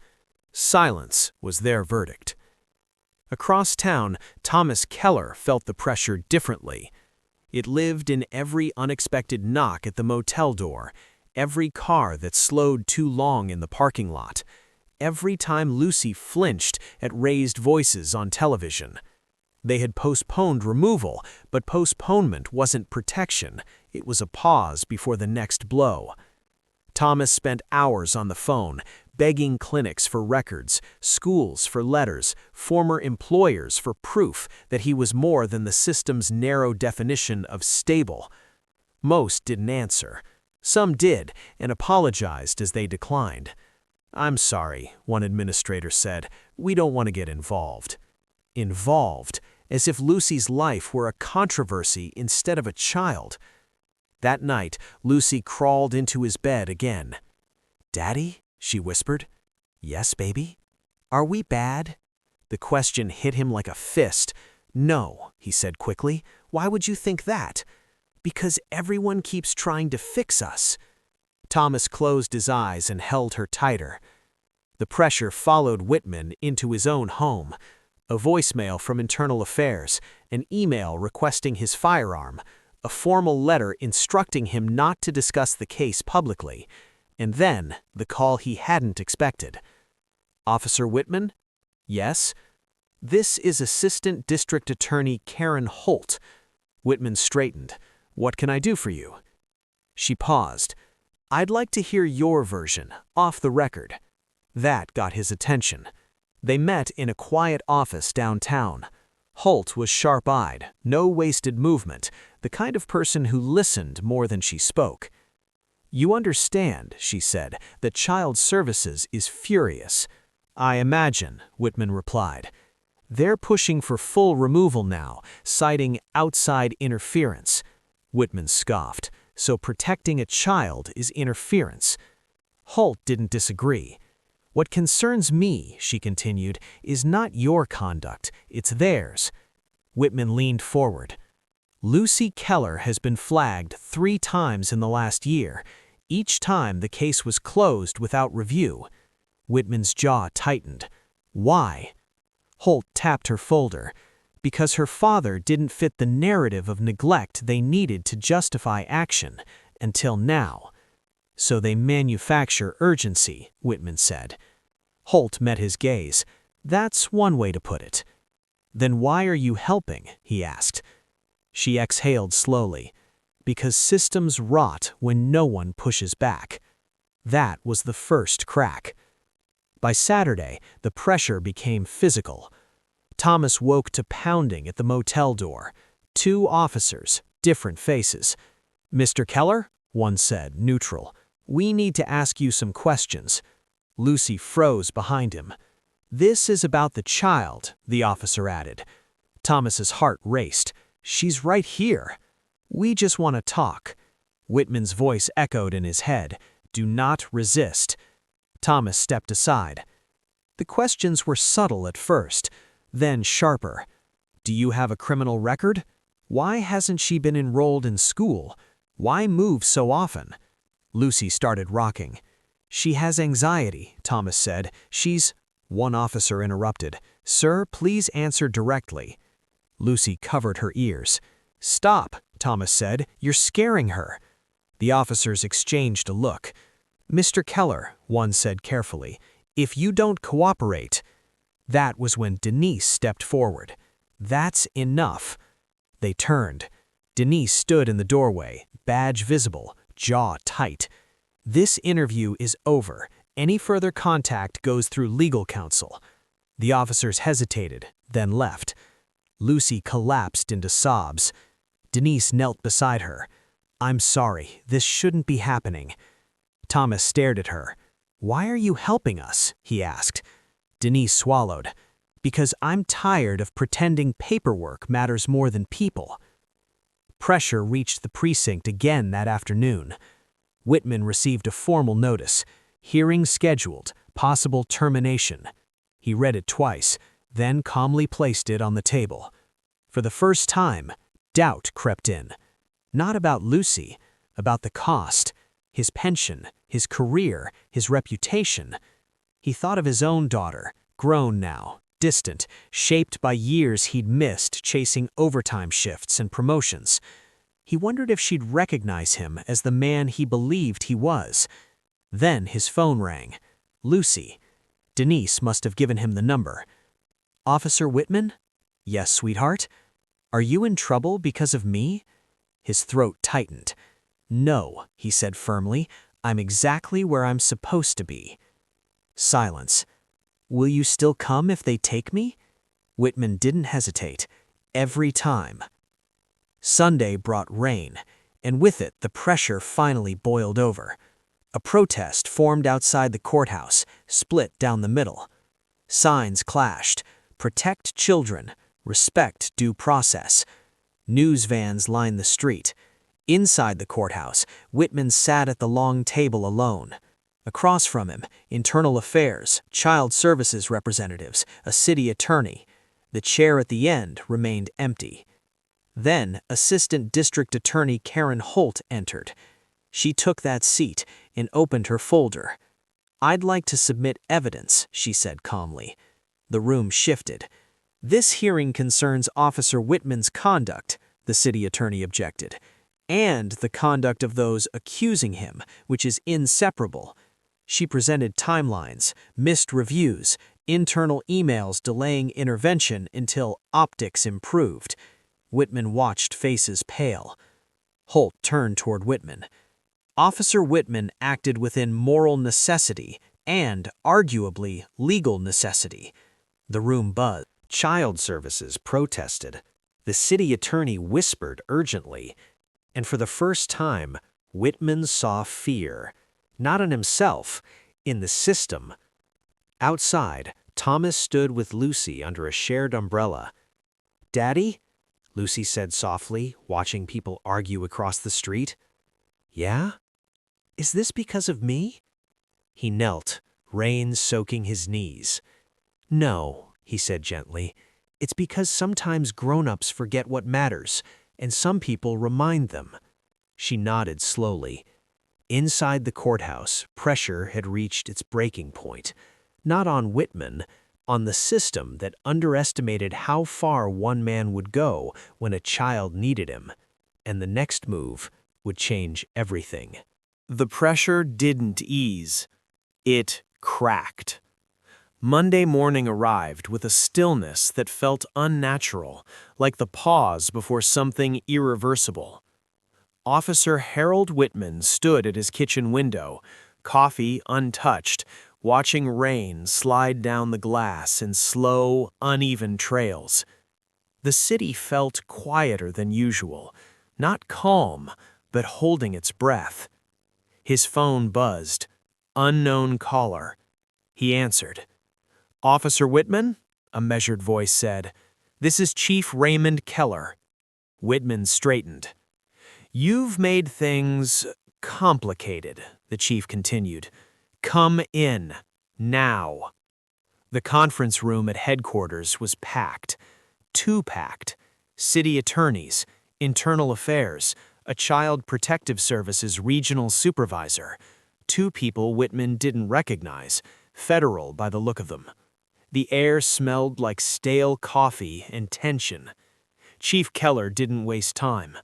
Silence was their verdict. Across town, Thomas Keller felt the pressure differently. It lived in every unexpected knock at the motel door, every car that slowed too long in the parking lot, every time Lucy flinched at raised voices on television. They had postponed removal, but postponement wasn't protection. It was a pause before the next blow. Thomas spent hours on the phone, begging clinics for records, schools for letters, former employers for proof that he was more than the system's narrow definition of stable. Most didn't answer. Some did, and apologized as they declined. "I'm sorry," one administrator said. we don't want to get involved. Involved, as if Lucy's life were a controversy instead of a child. That night, Lucy crawled into his bed again. "Daddy?" she whispered. "Yes, baby? Are we bad?" The question hit him like a fist. "No," he said quickly. "Why would you think that?" "Because everyone keeps trying to fix us." Thomas closed his eyes and held her tighter. The pressure followed Whitman into his own home. A voicemail from Internal Affairs, an email requesting his firearm, a formal letter instructing him not to discuss the case publicly, and then the call he hadn't expected. "Officer Whitman?" "Yes." "This is Assistant District Attorney Karen Holt." Whitman straightened. "What can I do for you?" She paused. "I'd like to hear your version, off the record." That got his attention. They met in a quiet office downtown. Holt was sharp-eyed, no wasted movement, the kind of person who listened more than she spoke. "You understand," she said, "that Child Services is furious." "I imagine," Whitman replied. "They're pushing for full removal now, citing outside interference." Whitman scoffed. "So protecting a child is interference?" Holt didn't disagree. "What concerns me," she continued, "is not your conduct, it's theirs." Whitman leaned forward. "Lucy Keller has been flagged 3 times in the last year. Each time the case was closed without review." Whitman's jaw tightened. "Why?" Holt tapped her folder. "Because her father didn't fit the narrative of neglect they needed to justify action, until now." "So they manufacture urgency," Whitman said. Holt met his gaze. "That's one way to put it." "Then why are you helping?" he asked. She exhaled slowly. "Because systems rot when no one pushes back." That was the first crack. By Saturday, the pressure became physical. Thomas woke to pounding at the motel door. 2 officers, different faces. "Mr. Keller?" one said, neutral. "We need to ask you some questions." Lucy froze behind him. "This is about the child," the officer added. Thomas's heart raced. "She's right here." "We just want to talk." Whitman's voice echoed in his head. "Do not resist." Thomas stepped aside. The questions were subtle at first, then sharper. "Do you have a criminal record? Why hasn't she been enrolled in school? Why move so often?" Lucy started rocking. "She has anxiety," Thomas said. "She's—" One officer interrupted. "Sir, please answer directly." Lucy covered her ears. "Stop," Thomas said. "You're scaring her." The officers exchanged a look. "Mr. Keller," one said carefully, "if you don't cooperate—" That was when Denise stepped forward. "That's enough." They turned. Denise stood in the doorway, badge visible, jaw tight. "This interview is over. Any further contact goes through legal counsel." The officers hesitated, then left. Lucy collapsed into sobs. Denise knelt beside her. "I'm sorry, this shouldn't be happening." Thomas stared at her. "Why are you helping us?" he asked. Denise swallowed. "Because I'm tired of pretending paperwork matters more than people." Pressure reached the precinct again that afternoon. Whitman received a formal notice. Hearing scheduled, possible termination. He read it twice, then calmly placed it on the table. For the first time, doubt crept in. Not about Lucy, about the cost, his pension, his career, his reputation. He thought of his own daughter, grown now, distant, shaped by years he'd missed chasing overtime shifts and promotions. He wondered if she'd recognize him as the man he believed he was. Then his phone rang. Lucy. Denise must have given him the number. "Officer Whitman?" "Yes, sweetheart." "Are you in trouble because of me?" His throat tightened. "No," he said firmly. "I'm exactly where I'm supposed to be." Silence. "Will you still come if they take me?" Whitman didn't hesitate. Every time. Sunday brought rain, and with it the pressure finally boiled over. A protest formed outside the courthouse, split down the middle. Signs clashed. Protect children. Respect due process. News vans lined the street. Inside the courthouse, Whitman sat at the long table alone. Across from him, internal affairs, child services representatives, a city attorney. The chair at the end remained empty. Then, Assistant District Attorney Karen Holt entered. She took that seat and opened her folder. "I'd like to submit evidence," she said calmly. The room shifted. "This hearing concerns Officer Whitman's conduct," the city attorney objected, "and the conduct of those accusing him, which is inseparable." She presented timelines, missed reviews, internal emails delaying intervention until optics improved. Whitman watched, faces pale. Holt turned toward Whitman. "Officer Whitman acted within moral necessity and, arguably, legal necessity." The room buzzed. Child services protested. The city attorney whispered urgently. And for the first time, Whitman saw fear. Not in himself, in the system. Outside, Thomas stood with Lucy under a shared umbrella. "Daddy?" Lucy said softly, watching people argue across the street. "Yeah? Is this because of me?" He knelt, rain soaking his knees. "No," he said gently. "It's because sometimes grown-ups forget what matters, and some people remind them." She nodded slowly. Inside the courthouse, pressure had reached its breaking point. Not on Whitman, on the system that underestimated how far one man would go when a child needed him. And the next move would change everything. The pressure didn't ease. It cracked. Monday morning arrived with a stillness that felt unnatural, like the pause before something irreversible. Officer Harold Whitman stood at his kitchen window, coffee untouched, watching rain slide down the glass in slow, uneven trails. The city felt quieter than usual, not calm, but holding its breath. His phone buzzed. Unknown caller. He answered. "Officer Whitman?" a measured voice said. "This is Chief Raymond Keller." Whitman straightened. "You've made things complicated," the chief continued. "Come in, now." The conference room at headquarters was packed. Too packed. City attorneys, internal affairs, a child protective services regional supervisor. Two people Whitman didn't recognize, federal by the look of them. The air smelled like stale coffee and tension. Chief Keller didn't waste time.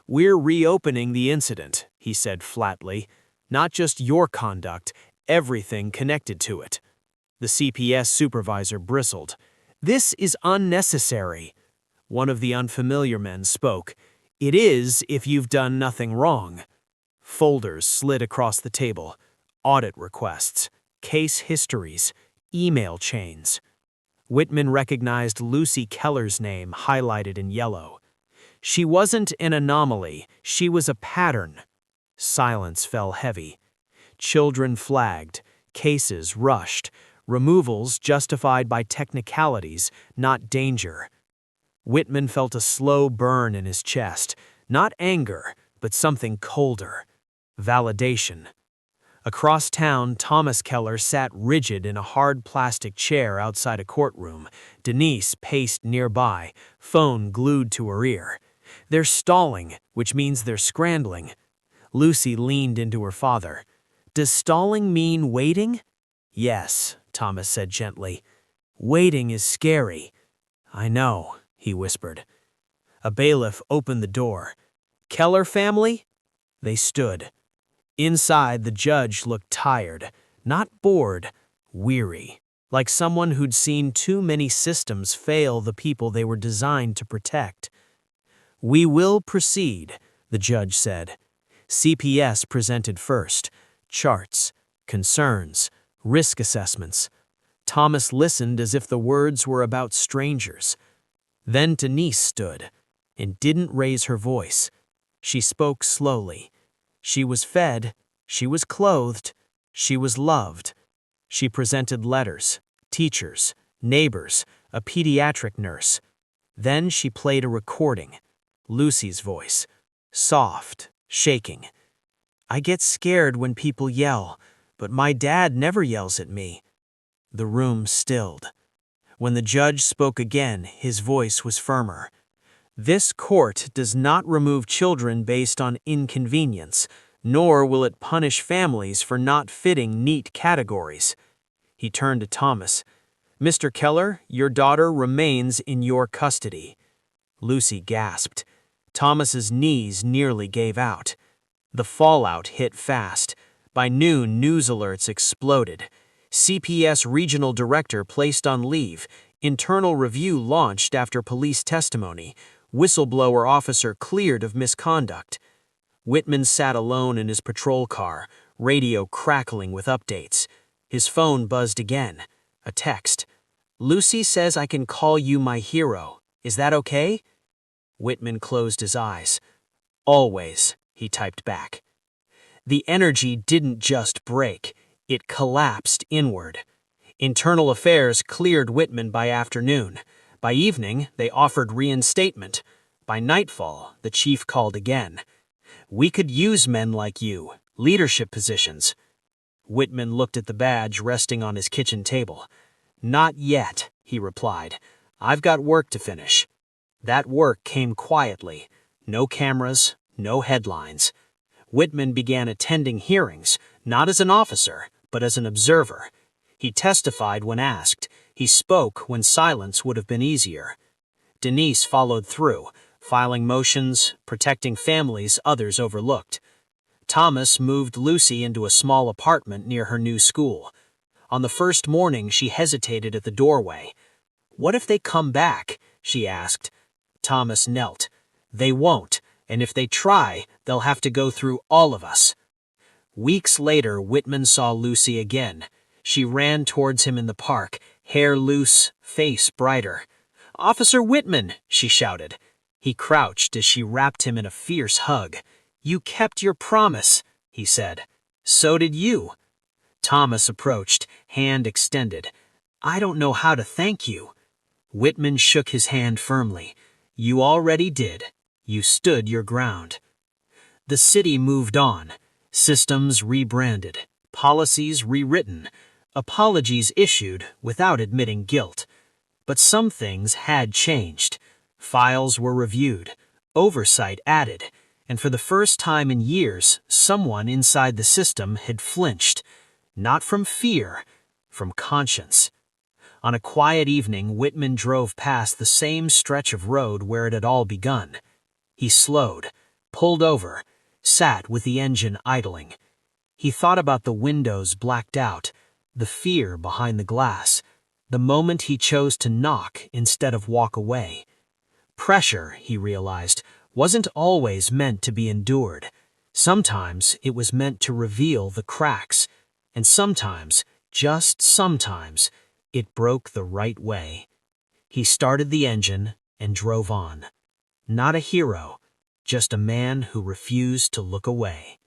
"We're reopening the incident," he said flatly. "Not just your conduct, everything connected to it." The CPS supervisor bristled. "This is unnecessary." One of the unfamiliar men spoke. "It is if you've done nothing wrong." Folders slid across the table. Audit requests, case histories, email chains. Whitman recognized Lucy Keller's name highlighted in yellow. She wasn't an anomaly, she was a pattern. Silence fell heavy. Children flagged, cases rushed, removals justified by technicalities, not danger. Whitman felt a slow burn in his chest, not anger, but something colder. Validation. Across town, Thomas Keller sat rigid in a hard plastic chair outside a courtroom. Denise paced nearby, phone glued to her ear. They're stalling, which means they're scrambling. Lucy leaned into her father. "Does stalling mean waiting?" "Yes," Thomas said gently. "Waiting is scary." "I know," he whispered. A bailiff opened the door. "Keller family?" They stood. Inside, the judge looked tired, not bored, weary, like someone who'd seen too many systems fail the people they were designed to protect. "We will proceed," the judge said. CPS presented first. Charts, concerns, risk assessments. Thomas listened as if the words were about strangers. Then Denise stood and didn't raise her voice. She spoke slowly. She was fed, she was clothed, she was loved. She presented letters, teachers, neighbors, a pediatric nurse. Then she played a recording. Lucy's voice, soft, shaking. "I get scared when people yell, but my dad never yells at me." The room stilled. When the judge spoke again, his voice was firmer. "This court does not remove children based on inconvenience, nor will it punish families for not fitting neat categories." He turned to Thomas. "Mr. Keller, your daughter remains in your custody." Lucy gasped. Thomas's knees nearly gave out. The fallout hit fast. By noon, news alerts exploded. CPS regional director placed on leave. Internal review launched after police testimony. Whistleblower officer cleared of misconduct. Whitman sat alone in his patrol car, radio crackling with updates. His phone buzzed again. A text. "Lucy says I can call you my hero. Is that okay?" Whitman closed his eyes. "Always," he typed back. The energy didn't just break, it collapsed inward. Internal Affairs cleared Whitman by afternoon. By evening, they offered reinstatement. By nightfall, the chief called again. "We could use men like you, leadership positions." Whitman looked at the badge resting on his kitchen table. "Not yet," he replied. "I've got work to finish." That work came quietly. No cameras, no headlines. Whitman began attending hearings, not as an officer, but as an observer. He testified when asked. He spoke when silence would have been easier. Denise followed through, filing motions, protecting families others overlooked. Thomas moved Lucy into a small apartment near her new school. On the first morning, she hesitated at the doorway. "What if they come back?" she asked. Thomas knelt. "They won't, and if they try, they'll have to go through all of us." Weeks later, Whitman saw Lucy again. She ran towards him in the park, hair loose, face brighter. "Officer Whitman!" she shouted. He crouched as she wrapped him in a fierce hug. "You kept your promise," he said. "So did you." Thomas approached, hand extended. "I don't know how to thank you." Whitman shook his hand firmly. "You already did. You stood your ground." The city moved on. Systems rebranded. Policies rewritten. Apologies issued without admitting guilt. But some things had changed. Files were reviewed. Oversight added. And for the first time in years, someone inside the system had flinched. Not from fear, from conscience. On a quiet evening, Whitman drove past the same stretch of road where it had all begun. He slowed, pulled over, sat with the engine idling. He thought about the windows blacked out, the fear behind the glass, the moment he chose to knock instead of walk away. Pressure, he realized, wasn't always meant to be endured. Sometimes it was meant to reveal the cracks, and sometimes, just sometimes, it broke the right way. He started the engine and drove on. Not a hero, just a man who refused to look away.